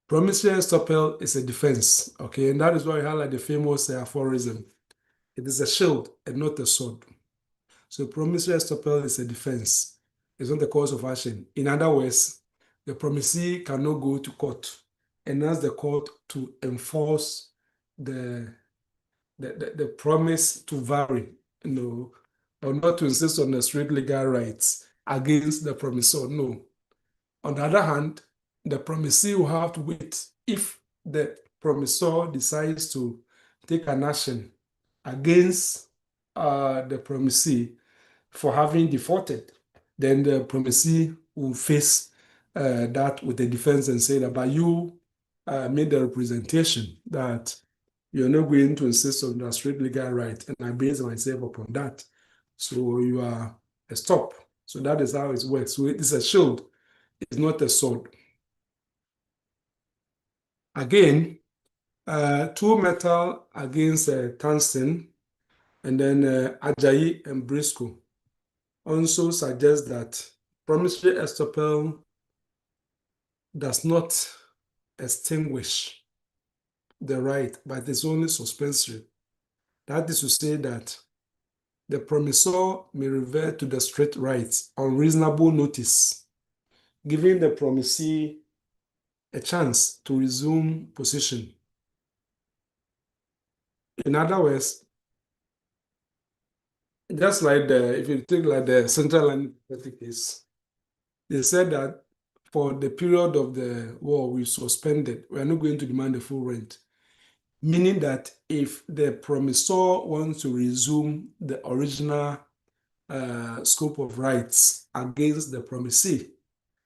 Speaker 1: promissory estoppel is a defense, okay? And that is why we highlight the famous aphorism. It is a shield and not a sword. So promissory estoppel is a defense. It's not the cause of action. In other words, the promisee cannot go to court and ask the court to enforce the promise to vary, or not to insist on the strict legal rights against the promisor. No. On the other hand, the promisee will have to wait. If the promisor decides to take an action against the promisee for having defaulted, then the promisee will face that with the defense and say that, but you made the representation that you're not going to insist on the strict legal right, and I base myself upon that. So you are a stop. So that is how it works. So it is a shield. It's not a sword. Again, two metal against tungsten, and then Ajayi and Briscoe also suggest that promissory estoppel does not extinguish the right, but it's only suspensory. That is to say that the promisor may revert to the strict rights on reasonable notice, giving the promisee a chance to resume possession. In other words, just like if you take like the Central Line case, they said that for the period of the war we suspended, we are not going to demand the full rent. Meaning that if the promisor wants to resume the original scope of rights against the promisee,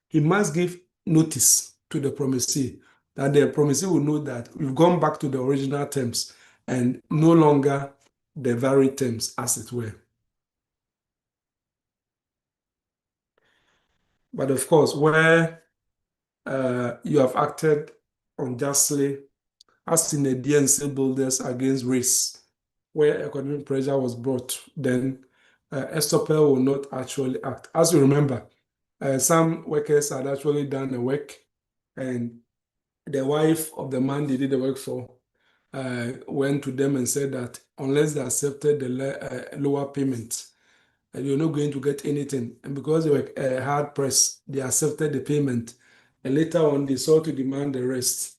Speaker 1: he must give notice to the promisee that the promisee will know that we've gone back to the original terms and no longer the varied terms, as it were. But of course, where you have acted unjustly, as in the DNC builders against race, where economic pressure was brought, then estoppel will not actually act. As you remember, some workers had actually done the work, and the wife of the man they did the work for went to them and said that unless they accepted the lower payment, you're not going to get anything. And because they were hard pressed, they accepted the payment. And later on, they sought to demand the rest.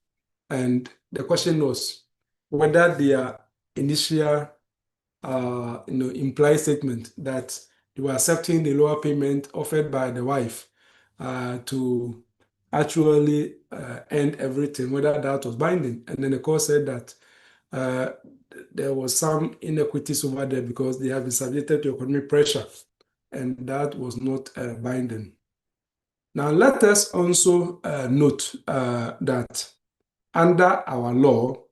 Speaker 1: And the question was whether their initial implied statement that they were accepting the lower payment offered by the wife to actually end everything, whether that was binding. And then the court said that there was some inequities over there because they have been subjected to economic pressure, and that was not binding. Now, let us also note that under our law,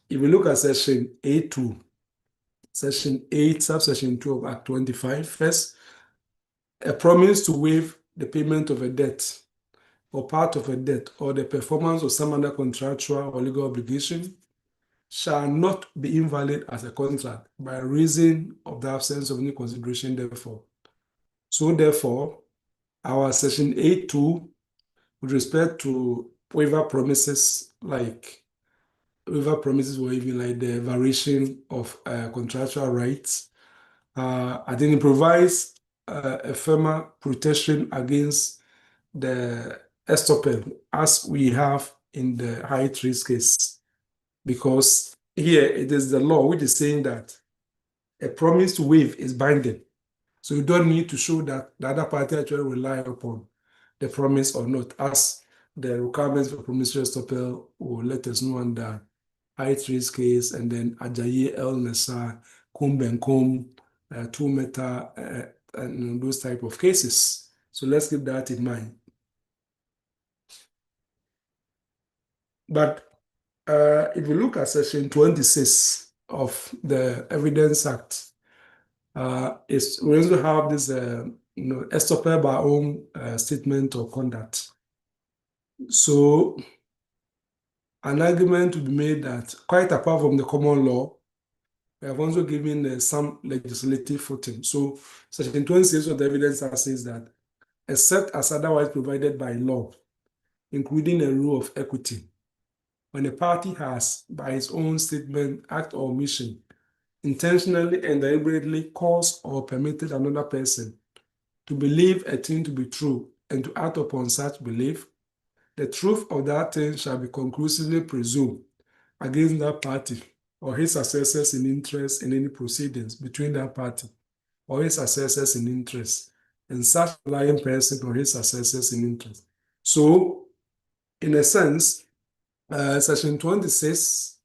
Speaker 1: if we look at section A2, section 8, subsection 2 of Act 25, first, a promise to waive the payment of a debt or part of a debt or the performance of some other contractual or legal obligation shall not be invalid as a contract by reason of the absence of any consideration therefore. So therefore, our section 8.2 with respect to waiver promises, like waiver promises or even like the variation of contractual rights, I think it provides a firmer protection against the estoppel as we have in the high trees case, because here it is the law which is saying that a promise to waive is binding. So you don't need to show that the other party actually rely upon the promise or not, as the requirements for promissory estoppel will let us know under high trees case, and then Ajayi, El Nessa, Kumbenkum, Two Meta, and those type of cases. So let's keep that in mind. But if you look at section 26 of the Evidence Act, we also have this estoppel by own statement or conduct. So an argument to be made that quite apart from the common law, we have also given some legislative footing. So section 26 of the Evidence Act says that except as otherwise provided by law, including a rule of equity, when a party has, by its own statement, act, or omission, intentionally and deliberately caused or permitted another person to believe a thing to be true and to act upon such belief, the truth of that thing shall be conclusively presumed against that party or his successors in interest in any proceedings between that party or his successors in interest and such lying person or his successors in interest. So, in a sense, Section 26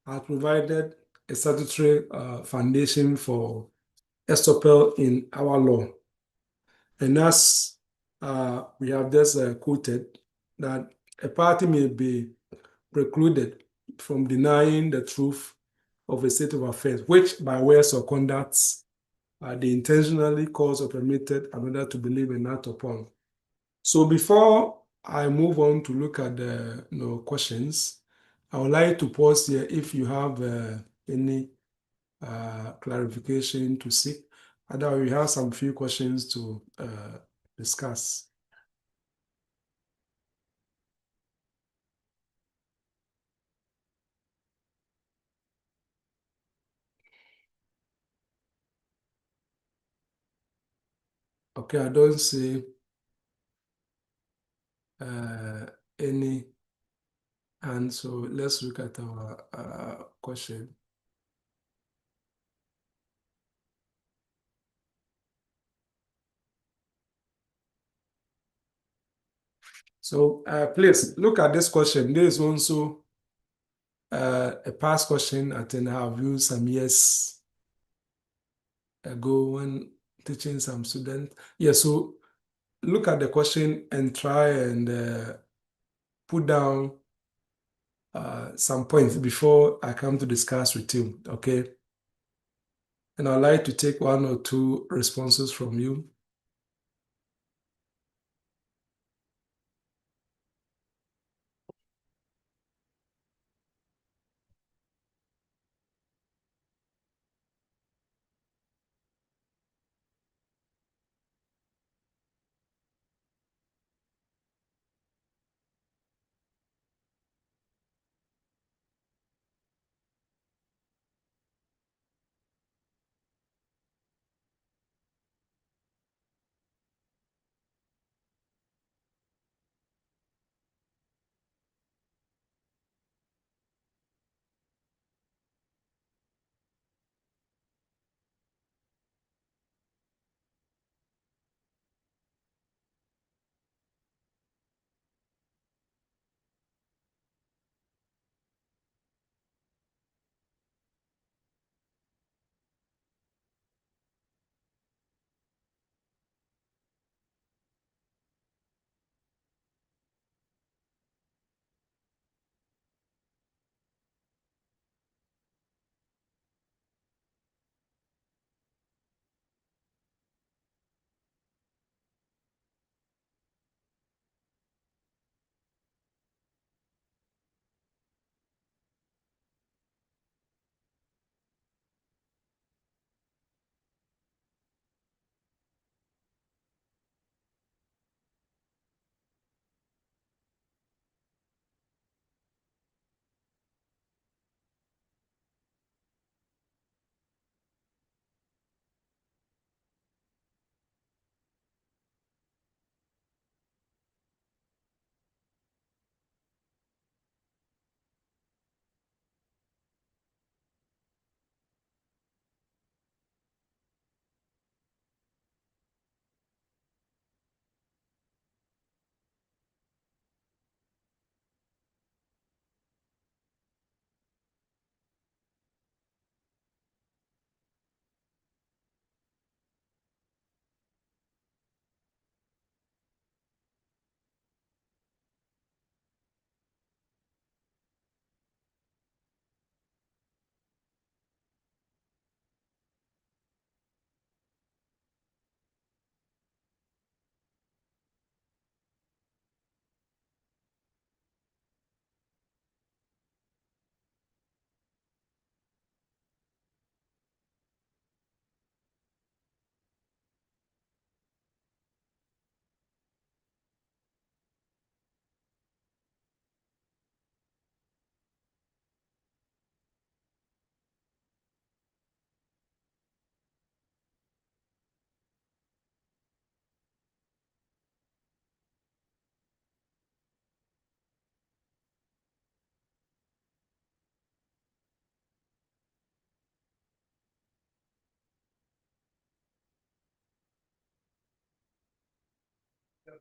Speaker 1: has provided a statutory foundation for estoppel in our law. And as we have just quoted, that a party may be precluded from denying the truth of a state of affairs, which by words or conduct they intentionally cause or permitted another to believe and act upon. So before I move on to look at the questions, I would like to pause here if you have any clarification to seek. Otherwise, we have some few questions to discuss. Okay, I don't see uh, any, and so let's look at our question. So please look at this question. There is also a past question I think I have used some years ago when teaching some students. Yeah, so look at the question and try and put down some points before I come to discuss with you, okay? And I'd like to take one or two responses from you.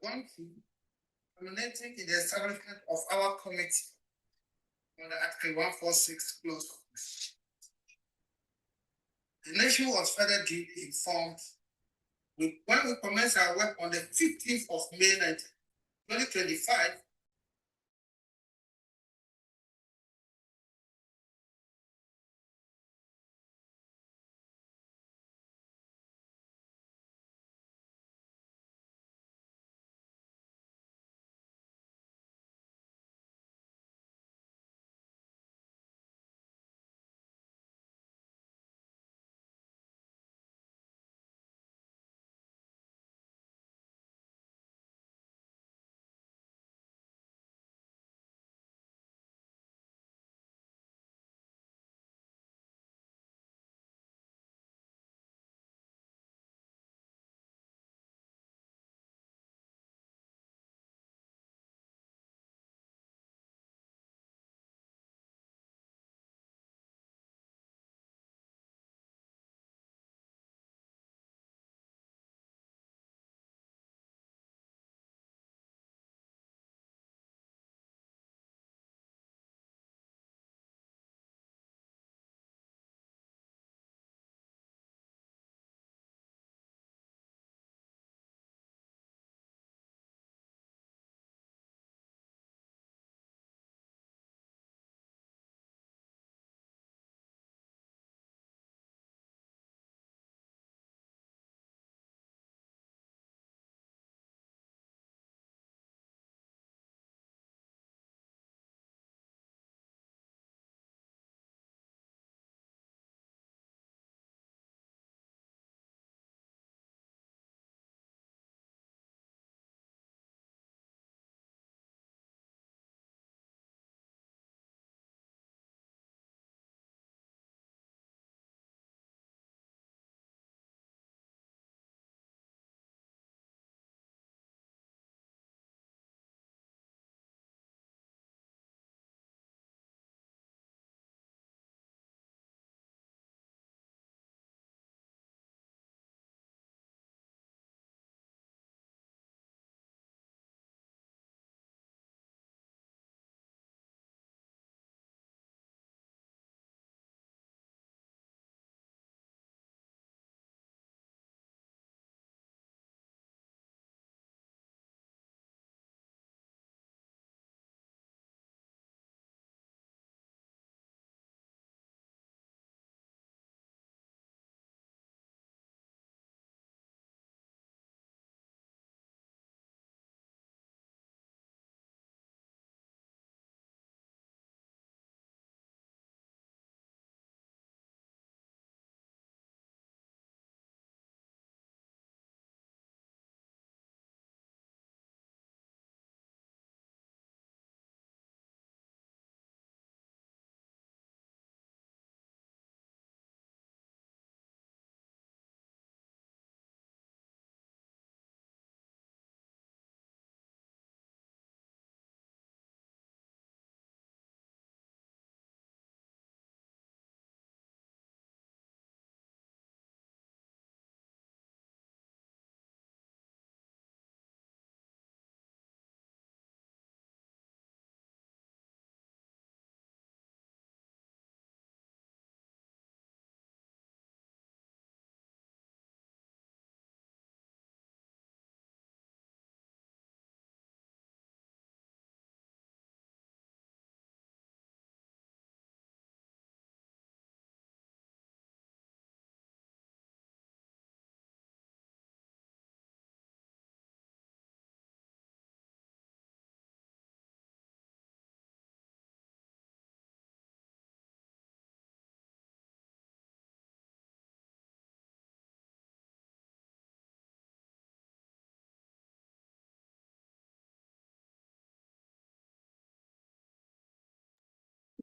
Speaker 2: going to culminating in the establishment of our committee under Article 146 Clause 4. The nation was further duly informed when we commenced our work on the 15th of May 2025.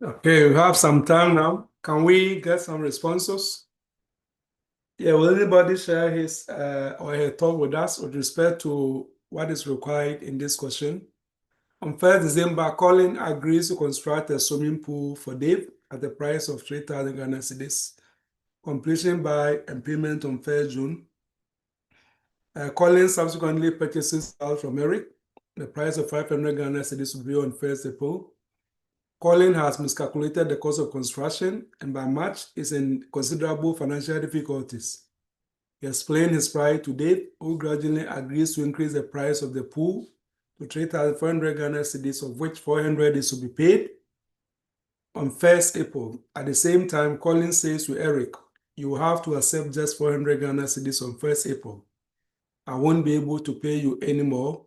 Speaker 1: Okay, we have some time now. Can we get some responses? Yeah, will anybody share his or her thought with us with respect to what is required in this question? On 1st December, Colin agrees to construct a swimming pool for Dave at the price of 3,000 Ghana cedis. Completion by and payment on 1st June. Colin subsequently purchases salt from Eric. The price of 500 Ghana cedis will be on 1st April. Colin has miscalculated the cost of construction and by March is in considerable financial difficulties. He explained his pride to Dave, who gradually agrees to increase the price of the pool to 3,400 Ghana cedis, of which 400 is to be paid on 1st April. At the same time, Colin says to Eric, you have to accept just 400 Ghana cedis on 1st April. I won't be able to pay you anymore.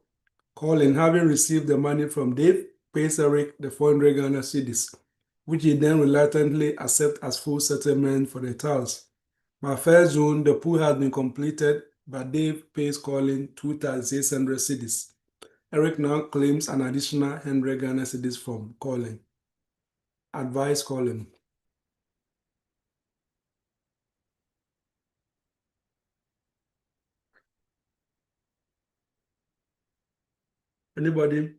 Speaker 1: Colin, having received the money from Dave, pays Eric the 400 Ghana cedis, which he then reluctantly accepts as full settlement for the tiles. By 1st June, the pool has been completed, but Dave pays Colin 2,600 cedis. Eric now claims an additional 100 Ghana cedis from Colin. Advise Colin. Anybody?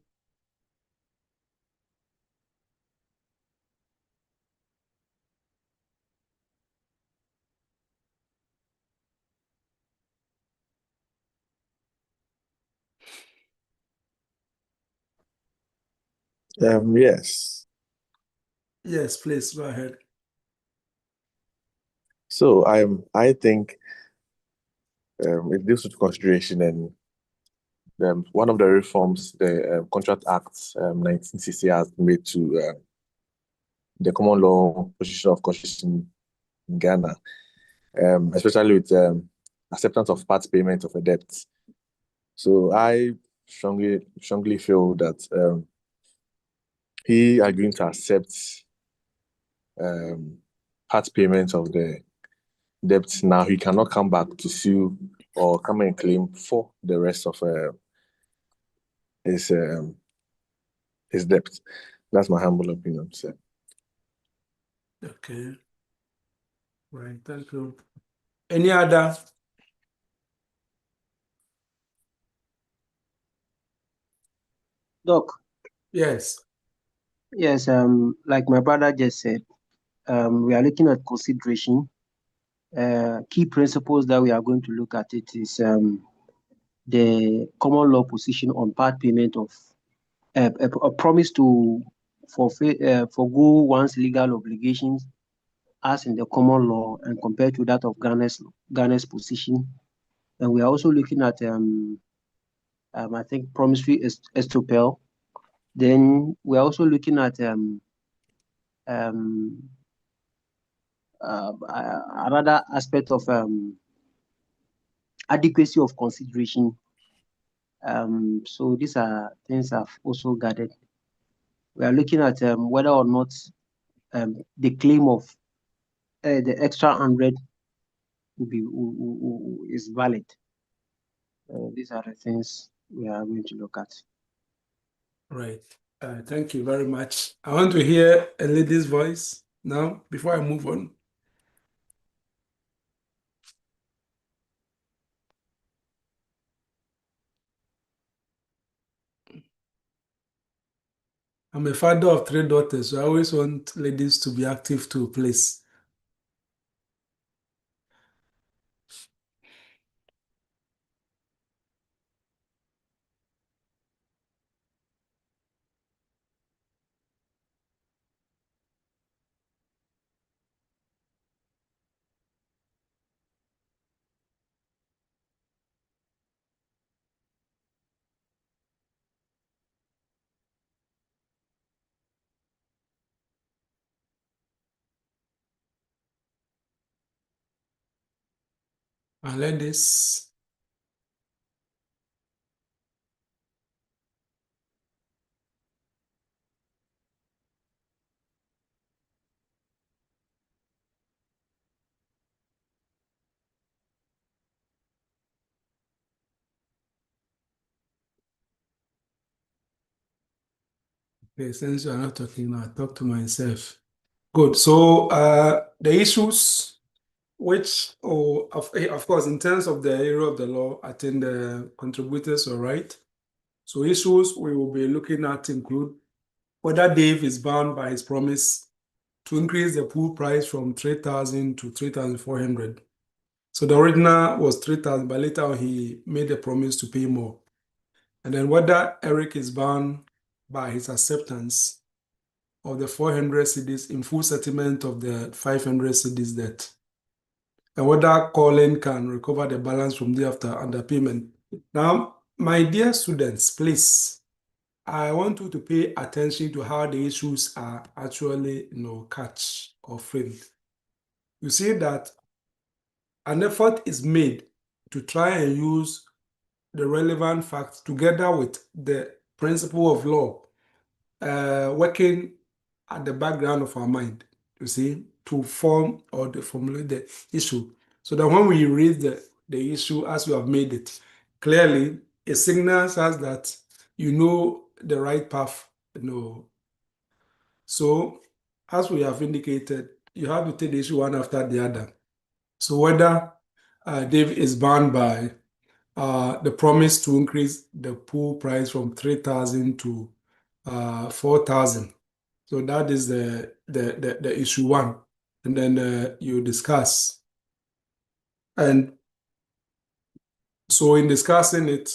Speaker 3: Yes.
Speaker 1: Yes, please go ahead.
Speaker 3: So I think it deals with consideration and one of the reforms the Contract Act 1960 has made to the common law position of construction in Ghana, especially with acceptance of part payment of a debt. So I strongly feel that he agreeing to accept part payment of the debt now, he cannot come back to sue or come and claim for the rest of his debt. That's my humble opinion, sir.
Speaker 1: Okay. Right, thank you. Any other?
Speaker 4: Doc,
Speaker 1: Yes.
Speaker 4: yes, like my brother just said, we are looking at consideration. Key principles that we are going to look at it is the common law position on part payment of a promise to forgo one's legal obligations as in the common law and compared to that of Ghana's position. And we are also looking at I think promissory estoppel. Then we are also looking at another aspect of adequacy of consideration. So these are things I've also gathered. We are looking at whether or not the claim of the extra 100 is valid. These are the things we are going to look at.
Speaker 1: Right. Thank you very much. I want to hear a lady's voice now before I move on. I'm a father of 3 daughters, so I always want ladies to be active too, please. And ladies, okay, since you are not talking now, I'll talk to myself. Good. So the issues which, of course, in terms of the area of the law, I think the contributors are right. So issues we will be looking at include whether Dave is bound by his promise to increase the pool price from 3,000 to 3,400. So the original was 3,000, but later on he made a promise to pay more. And then whether Eric is bound by his acceptance of the 400 cedis in full settlement of the 500 cedis debt, and whether Colin can recover the balance from thereafter underpayment. Now, my dear students, please, I want you to pay attention to how the issues are actually, catch or framed. You see that an effort is made to try and use the relevant facts together with the principle of law working at the background of our mind, you see, to form or to formulate the issue. So that when we read the issue as you have made it, clearly it signals us that you know the right path, So as we have indicated, you have to take the issue one after the other. So whether Dave is bound by the promise to increase the pool price from 3,000 to 4,000. So that is the issue one. And then you discuss. And so in discussing it,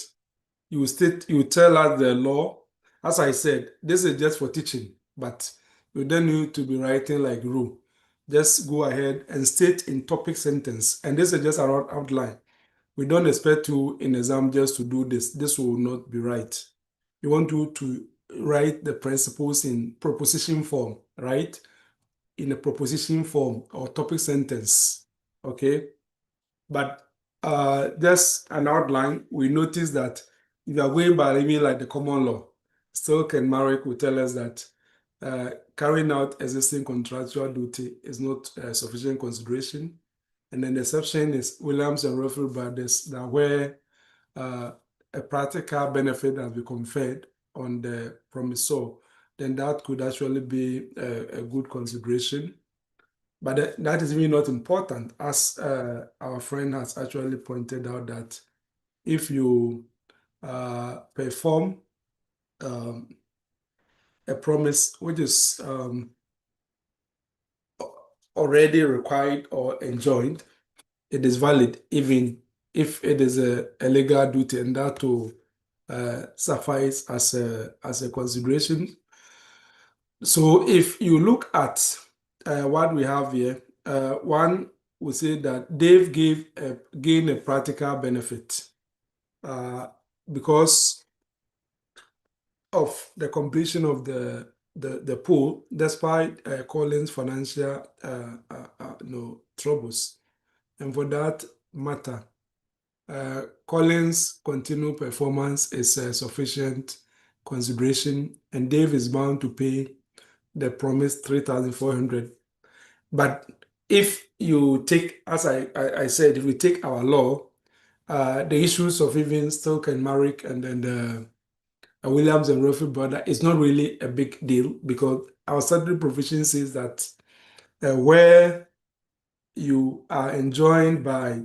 Speaker 1: you tell us the law. As I said, this is just for teaching, but you don't need to be writing like rule. Just go ahead and state in topic sentence. And this is just an outline. We don't expect you in exam just to do this. This will not be right. We want you to write the principles in proposition form, right? In a proposition form or topic sentence, okay? But just an outline, we notice that if you are going by even like the common law, Stoke and Marek will tell us that carrying out existing contractual duty is not sufficient consideration. And then the exception is Williams and Rutherford Brothers, that where a practical benefit has been conferred on the promisor, then that could actually be a good consideration. But that is really not important, as our friend has actually pointed out that if you perform a promise which is already required or enjoined, it is valid even if it is a legal duty, and that will suffice as a consideration. So if you look at what we have here, one would say that Dave gained a practical benefit because of the completion of the pool, despite Colin's financial troubles. And for that matter, Colin's continued performance is a sufficient consideration, and Dave is bound to pay the promised 3,400. But if you take, as I said, if we take our law, the issues of even Stoke and Marek and then the Williams and Rutherford brother is not really a big deal, because our statutory provision says that where you are enjoined by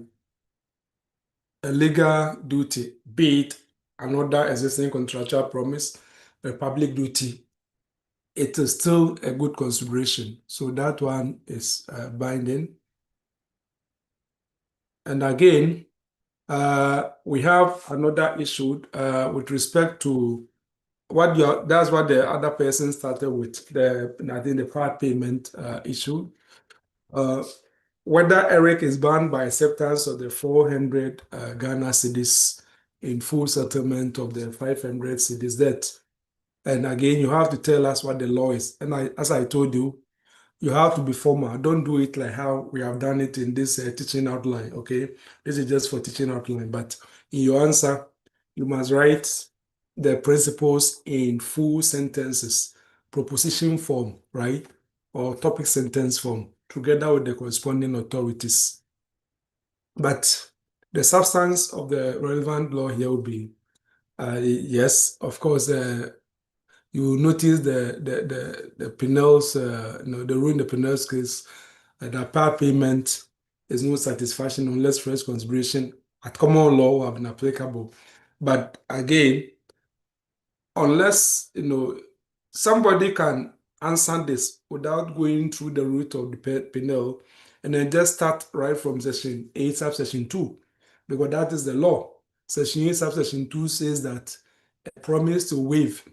Speaker 1: a legal duty, be it another existing contractual promise, a public duty, it is still a good consideration. So that one is binding. And again, we have another issue with respect to that's what the other person started with, I think the part payment issue. Whether Eric is bound by acceptance of the 400 Ghana cedis in full settlement of the 500 cedis debt. And again, you have to tell us what the law is. And as I told you, you have to be formal. Don't do it like how we have done it in this teaching outline, okay? This is just for teaching outline. But in your answer, you must write the principles in full sentences, proposition form, right? Or topic sentence form, together with the corresponding authorities. But the substance of the relevant law here will be, yes, of course, you notice the Pinel's, the rule in the Pinel's case, that part payment is no satisfaction unless fresh consideration at common law will have been applicable. But again, unless somebody can answer this without going through the route of the Pinel, and then just start right from section 8 subsection 2, because that is the law. Section 8 subsection 2 says that a promise to waive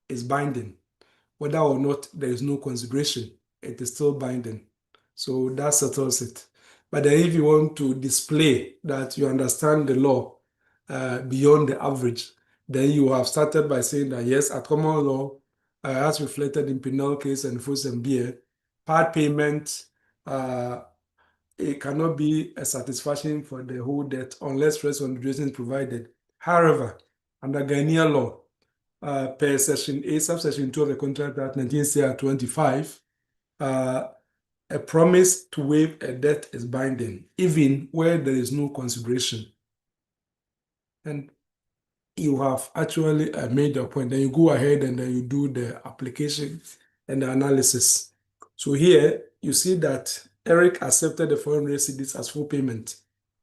Speaker 1: is binding. Whether or not there is no consideration, it is still binding. So that settles it. But then if you want to display that you understand the law beyond the average, then you have started by saying that yes, at common law, as reflected in penal case and Fos and Beer, part payment it cannot be a satisfaction for the whole debt unless first consideration is provided. However, under Ghanaian law, per section 8, subsection 2 of the Contract Act 1925, a promise to waive a debt is binding, even where there is no consideration. And you have actually made your point. Then you go ahead and then you do the application and the analysis. So here you see that Eric accepted the 400 cedis as full payment.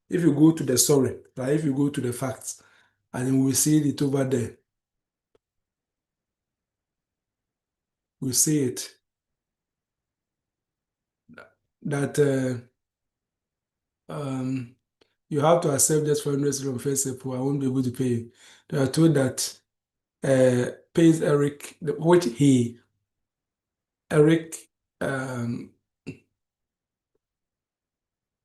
Speaker 1: If you go to the story, like if you go to the facts, and we see it over there, we see it that you have to accept just 400 cedis from first April. I won't be able to pay you. They are told that pays Eric, which Eric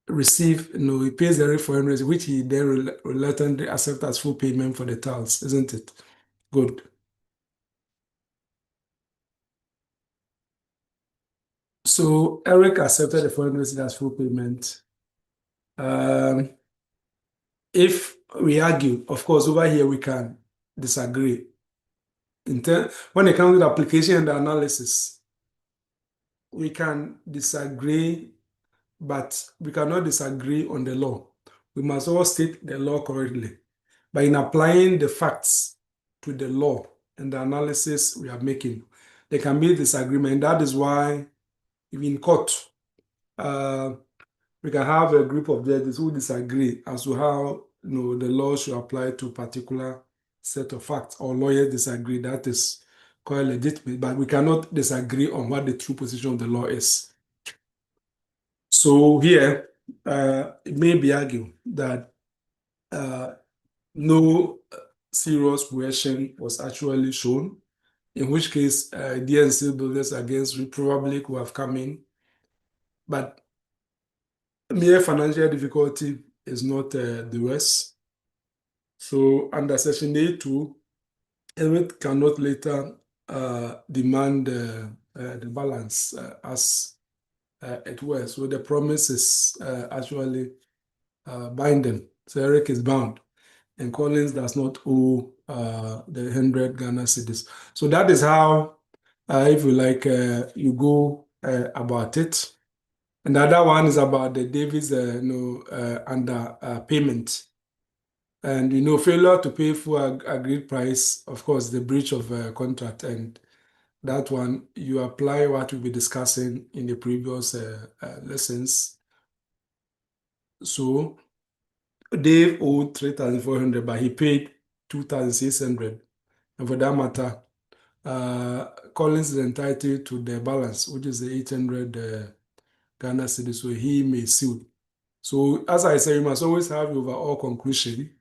Speaker 1: receive, he pays Eric 400, which he then reluctantly accepts as full payment for the tiles, isn't it? Good. So Eric accepted the 400 as full payment. If we argue, of course, over here we can disagree. When it comes to the application and the analysis, we can disagree, but we cannot disagree on the law. We must all state the law correctly. But in applying the facts to the law and the analysis we are making, there can be disagreement. That is why, even in court, we can have a group of judges who disagree as to how the law should apply to a particular set of facts, or lawyers disagree. That is quite legitimate, but we cannot disagree on what the true position of the law is. So here, it may be argued that no serious coercion was actually shown, in which case DNC builders against probably could have come in, but mere financial difficulty is not the worst. So under Section A2, Eric cannot later demand the balance as it was. So the promise is actually binding. So Eric is bound, and Collins does not owe the 100 Ghana cedis. So that is how, if you like, you go about it. And the other one is about the Davis under payment. And failure to pay full agreed price, of course, the breach of contract. And that one, you apply what we'll be discussing in the previous lessons. So Dave owed 3,400, but he paid 2,600. And for that matter, Collins is entitled to the balance, which is the 800 Ghana cedis, so he may sue. So as I say, you must always have the overall conclusion.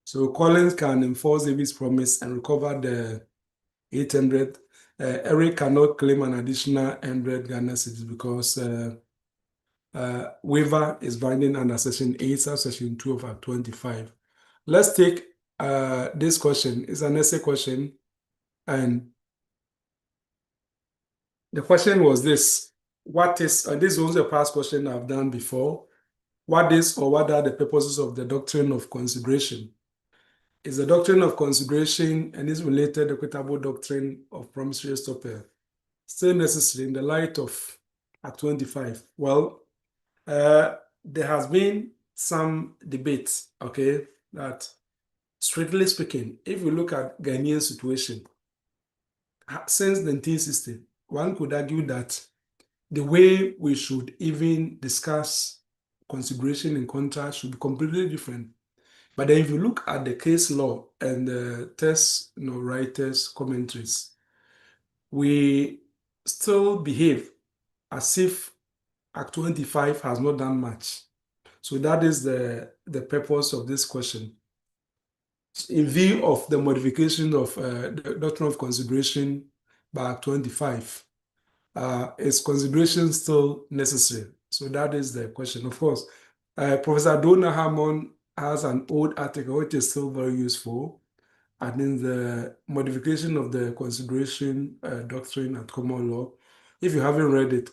Speaker 1: So Collins can enforce Davis' promise and recover the 800. Eric cannot claim an additional 100 Ghana cedis because waiver is binding under Section 8, Section 2 of Act 25. Let's take this question. It's an essay question, and the question was this: what is, this is also a past question I've done before. What is or what are the purposes of the doctrine of consideration? Is the doctrine of consideration and its related equitable doctrine of promissory estoppel still necessary in the light of Act 25? Well, there has been some debate, okay, that strictly speaking, if you look at Ghanaian situation, since 1960, one could argue that the way we should even discuss consideration in contract should be completely different. But then if you look at the case law and the text writers' commentaries, we still behave as if Act 25 has not done much. So that is the purpose of this question. In view of the modification of the doctrine of consideration by Act 25, is consideration still necessary? So that is the question. Of course, Professor Donna Hammond has an old article which is still very useful. And in the modification of the consideration doctrine at common law, if you haven't read it,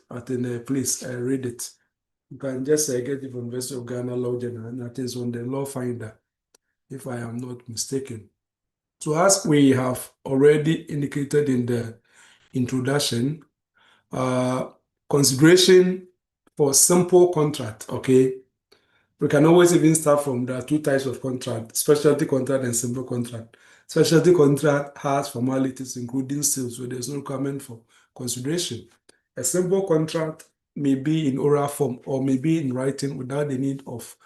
Speaker 1: please read it. You can just get it from University of Ghana Law Journal, and that is on the Law Finder, if I am not mistaken. So as we have already indicated in the introduction, consideration for simple contract, okay? We can always even start from the two types of contract, specialty contract and simple contract. Specialty contract has formalities including sales, so there's no requirement for consideration. A simple contract may be in oral form or may be in writing without the need of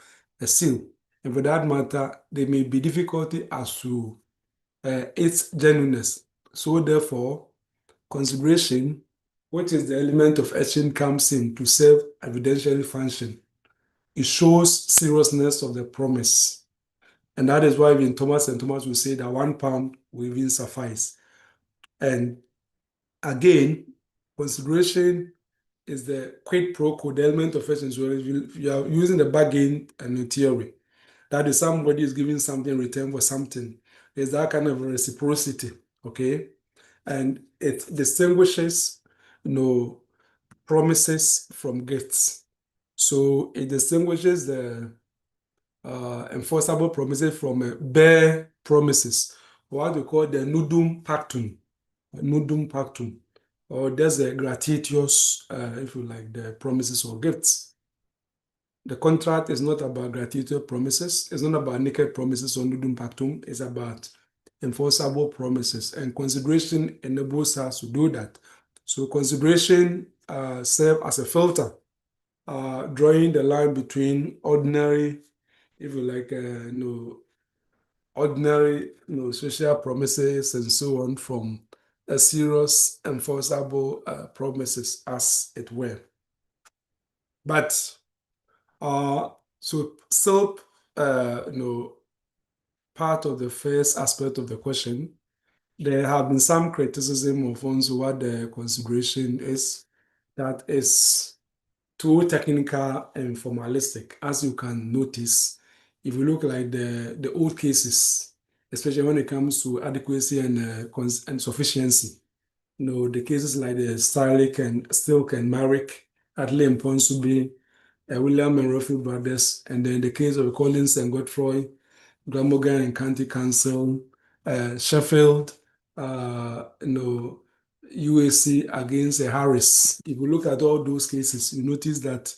Speaker 1: a seal. And for that matter, there may be difficulty as to its genuineness. So therefore, consideration, which is the element of etching, comes in to serve evidentiary function. It shows seriousness of the promise. And that is why even Thomas and Thomas will say that £1 will even suffice. And again, consideration is the quid pro quo, the element of etching. So if you are using the bargain and theory, that is somebody is giving something in return for something. There's that kind of reciprocity, okay? And it distinguishes, promises from gifts. So it distinguishes the enforceable promises from bare promises, what we call the nudum pactum, or there's a gratuitous, if you like, the promises or gifts. The contract is not about gratuitous promises. It's not about naked promises or nudum pactum. It's about enforceable promises, and consideration enables us to do that. So consideration serves as a filter, drawing the line between ordinary, if you like, ordinary, social promises and so on, from a serious enforceable promises, as it were. But so still, part of the first aspect of the question, there have been some criticism of also what the consideration is, that is too technical and formalistic. As you can notice, if you look like the old cases, especially when it comes to adequacy and sufficiency, the cases like the Stilk and Marrick, Adley and Ponsonby, William and Ruffield brothers, and then the case of Collins and Godfrey, Glamorgan and County Council, Sheffield, UAC against Harris. If you look at all those cases, you notice that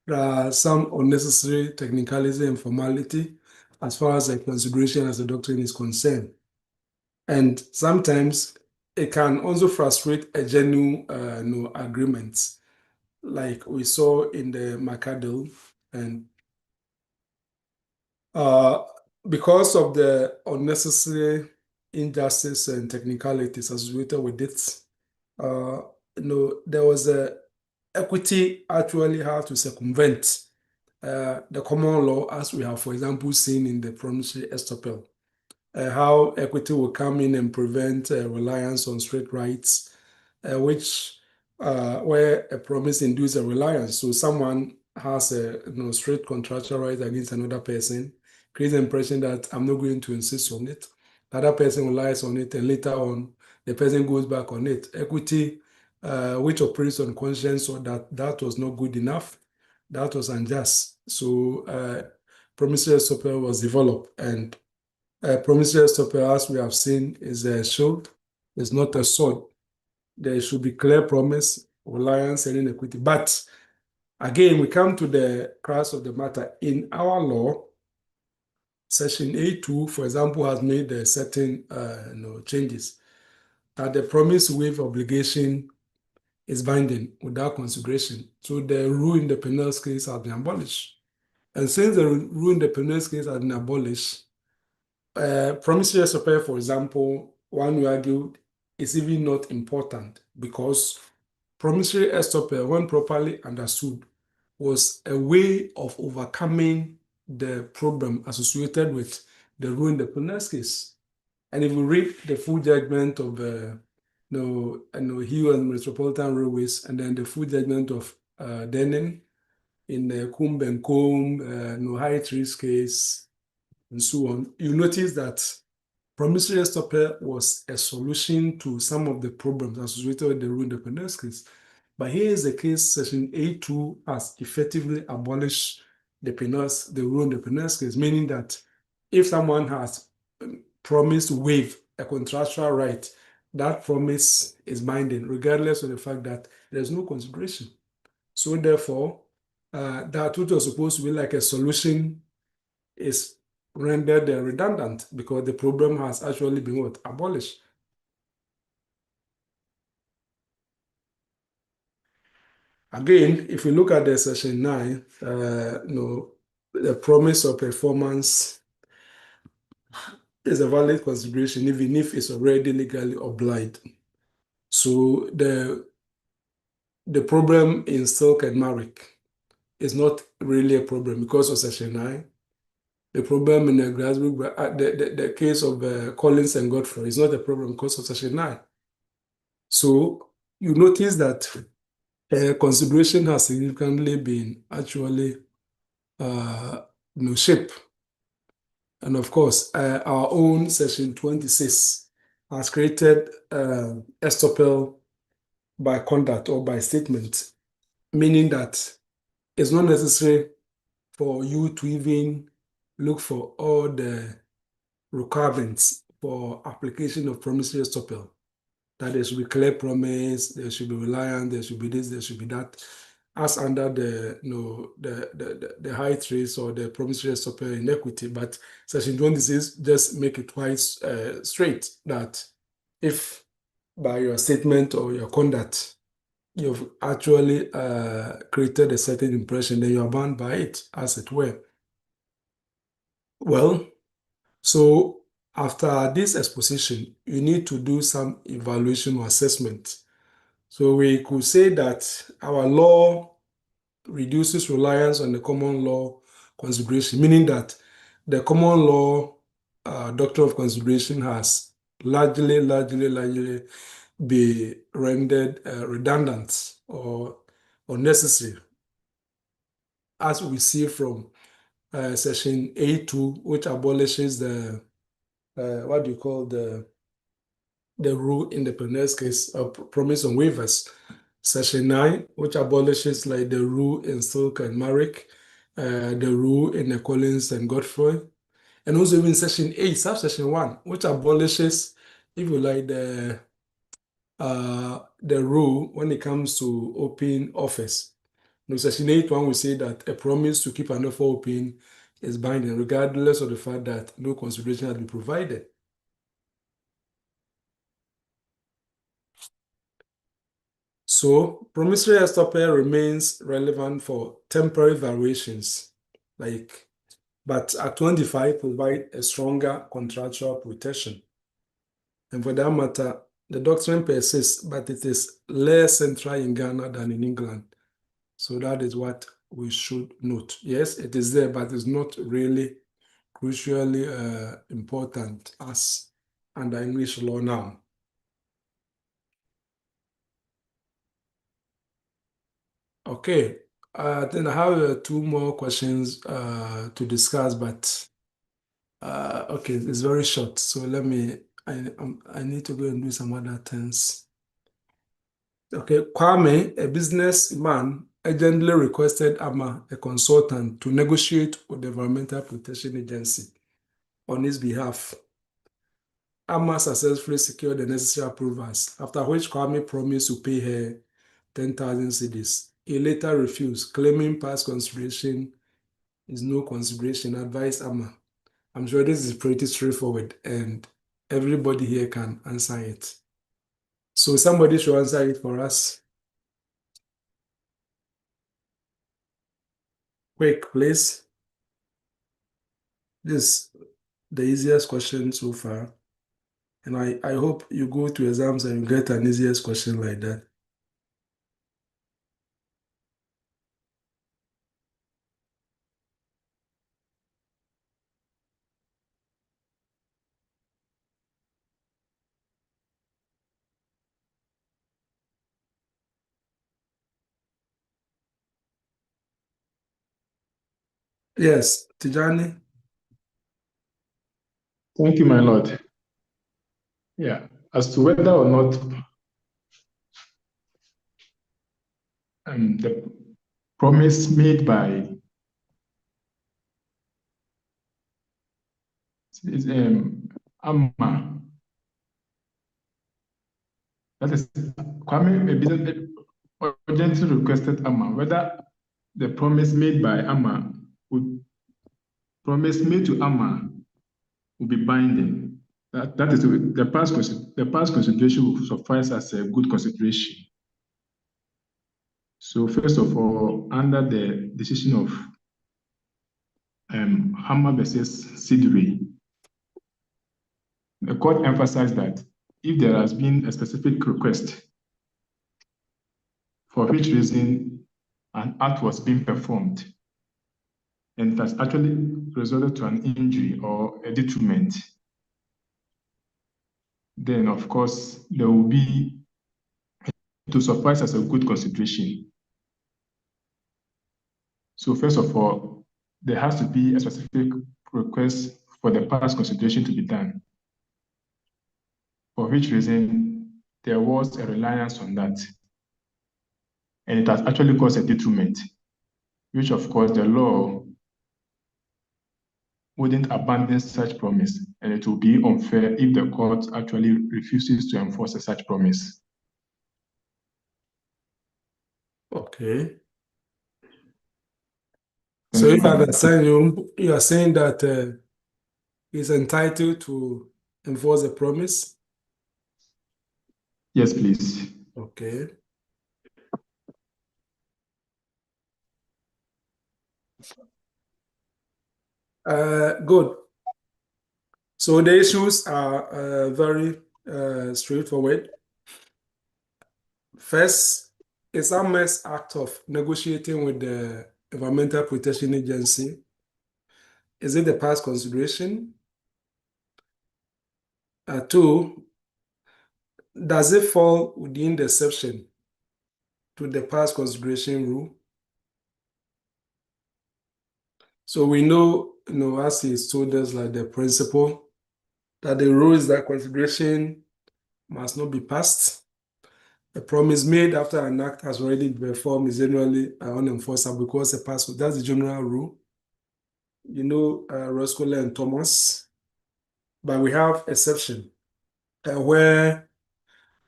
Speaker 1: there are some unnecessary technicality and formality as far as the consideration as the doctrine is concerned. And sometimes it can also frustrate a genuine agreement, like we saw in the McArdle. And because of the unnecessary injustice and technicalities associated with it, there was a equity actually had to circumvent the common law, as we have, for example, seen in the promissory estoppel, how equity will come in and prevent reliance on straight rights, where a promise induces a reliance. So someone has a straight contractual right against another person, creates the impression that I'm not going to insist on it. The other person relies on it, and later on, the person goes back on it. Equity, which operates on conscience, or that was not good enough, that was unjust. So promissory estoppel was developed, and promissory estoppel, as we have seen, is a shield, it's not a sword. There should be clear promise, reliance, and inequity. But again, we come to the crux of the matter. In our law, Section A2, for example, has made certain changes, that the promise waive obligation is binding without consideration. So the rule in the Penals case has been abolished. And since the rule in the Penals case has been abolished, promissory estoppel, for example, one will argue is even not important, because promissory estoppel, when properly understood, was a way of overcoming the problem associated with the rule in the Penal case. And if we read the full judgment of Hill and Metropolitan Railways, and then the full judgment of Denning in the Coombe and Combe, High Trees case, and so on, you notice that promissory estoppel was a solution to some of the problems associated with the rule in the Penal case. But here is the case, Section A2 has effectively abolished the rule in the Penal case, meaning that if someone has promised to waive a contractual right, that promise is binding, regardless of the fact that there's no consideration. So therefore, that which was supposed to be like a solution is rendered redundant because the problem has actually been abolished. Again, if we look at the Section 9, the promise of performance is a valid consideration even if it's already legally obliged. So the problem in Silk and Marrick is not really a problem because of Section 9. The problem in the case of Collins and Godfrey is not a problem because of Section 9. So you notice that consideration has significantly been actually shaped. And of course, our own Section 26 has created estoppel by conduct or by statement, meaning that it's not necessary for you to even look for all the requirements for application of promissory estoppel. That there should be clear promise, there should be reliance, there should be this, there should be that, as under the high trees or the promissory estoppel in equity. But Section 26 just make it quite straight that if by your statement or your conduct you've actually created a certain impression, then you are bound by it, as it were. Well, so after this exposition, you need to do some evaluation or assessment. So we could say that our law reduces reliance on the common law consideration, meaning that the common law doctrine of consideration has largely be rendered redundant or unnecessary, as we see from Section A2, which abolishes the the rule in the Penal case of promise on waivers. Section 9, which abolishes like the rule in Silk and Marrick, the rule in the Collins and Godfrey, and also even Section 8, subsection 1, which abolishes, if you like, the rule when it comes to open office. Now, Section 8.1 will say that a promise to keep an offer open is binding, regardless of the fact that no consideration has been provided. So, promissory estoppel remains relevant for temporary variations, but at 25 provide a stronger contractual protection. And for that matter, the doctrine persists, but it is less central in Ghana than in England. So that is what we should note. Yes, it is there, but it's not really crucially important as under English law now. Okay, then I have two more questions to discuss, but okay, it's very short. So I need to go and do some other things. Okay, Kwame, a businessman, urgently requested AMA, a consultant, to negotiate with the Environmental Protection Agency on his behalf. AMA successfully secured the necessary approvals, after which Kwame promised to pay her 10,000 cedis. He later refused, claiming past consideration is no consideration, advised AMA. I'm sure this is pretty straightforward and everybody here can answer it. So somebody should answer it for us. Quick, please. This is the easiest question so far. And I hope you go to exams and you get an easiest question like that. Yes, Tijani.
Speaker 5: Thank you, my lord. Yeah, as to whether or not the promise made by Amma, that is Kwame urgently requested Amma, whether the promise made by Amma to Amma will be binding. That is the past consideration will suffice as a good consideration. So first of all, under the decision of Hammer versus Sidri, the court emphasized that if there has been a specific request for which reason an act was being performed and it has actually resulted to an injury or a detriment, then of course there will be to suffice as a good consideration. So first of all, there has to be a specific request for the past consideration to be done, for which reason there was a reliance on that. And it has actually caused a detriment, which of course the law wouldn't abandon such promise, and it will be unfair if the court actually refuses to enforce such promise.
Speaker 1: Okay.
Speaker 5: Thank
Speaker 1: So
Speaker 5: you,
Speaker 1: if I
Speaker 5: my lord.
Speaker 1: understand you, you are saying that he's entitled to enforce a promise?
Speaker 5: Yes, please.
Speaker 1: Okay. Good. So the issues are very straightforward. First, is Amma's act of negotiating with the Environmental Protection Agency, is it the past consideration? Two, does it fall within the exception to the past consideration rule? So we know, as he's told us, like the principle, that the rule is that consideration must not be passed. A promise made after an act has already been performed is generally unenforceable because the past. That's the general rule. Roscoe and Thomas, but we have exception where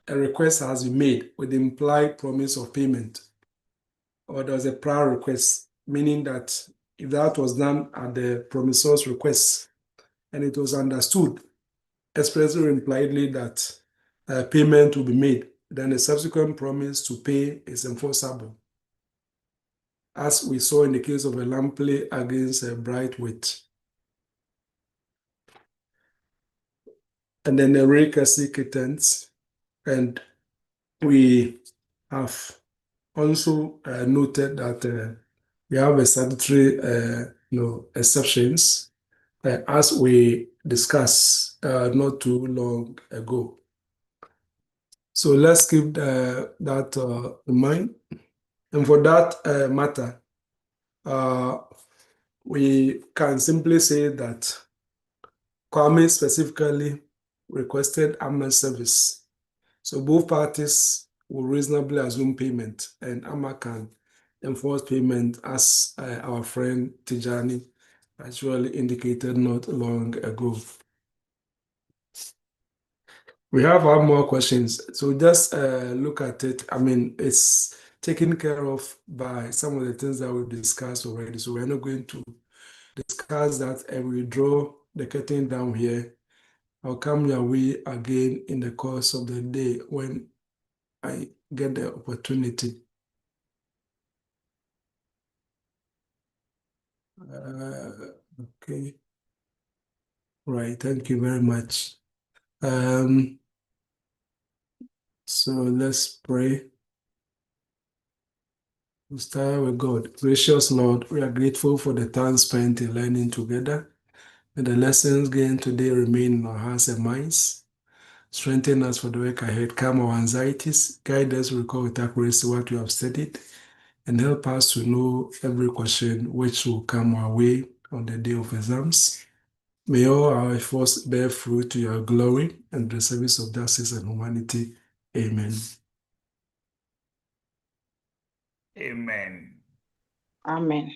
Speaker 1: a request has been made with the implied promise of payment, or there was a prior request, meaning that if that was done at the promisor's request and it was understood expressly or impliedly that payment will be made, then the subsequent promise to pay is enforceable, as we saw in the case of a Lampley against Brightweight. And then the Ray-Cassie kittens, and we have also noted that we have a statutory exceptions as we discussed not too long ago. So let's keep that in mind. And for that matter, we can simply say that Kwame specifically requested Amma service. So both parties will reasonably assume payment, and Amma can enforce payment, as our friend Tijani actually indicated not long ago. We have one more questions. So just look at it. I mean, it's taken care of by some of the things that we've discussed already. So we're not going to discuss that, and we draw the curtain down here. I'll come your way again in the course of the day when I get the opportunity. Okay. Right. Thank you very much. So let's pray. We start with God. Gracious Lord, we are grateful for the time spent in learning together. May the lessons gained today remain in our hearts and minds. Strengthen us for the work ahead. Calm our anxieties. Guide us to recall with accuracy what we have studied. and help us to know every question which will come our way on the day of exams. May all our efforts bear fruit to your glory and the service of justice and humanity. Amen.
Speaker 6: Amen.
Speaker 7: Amen.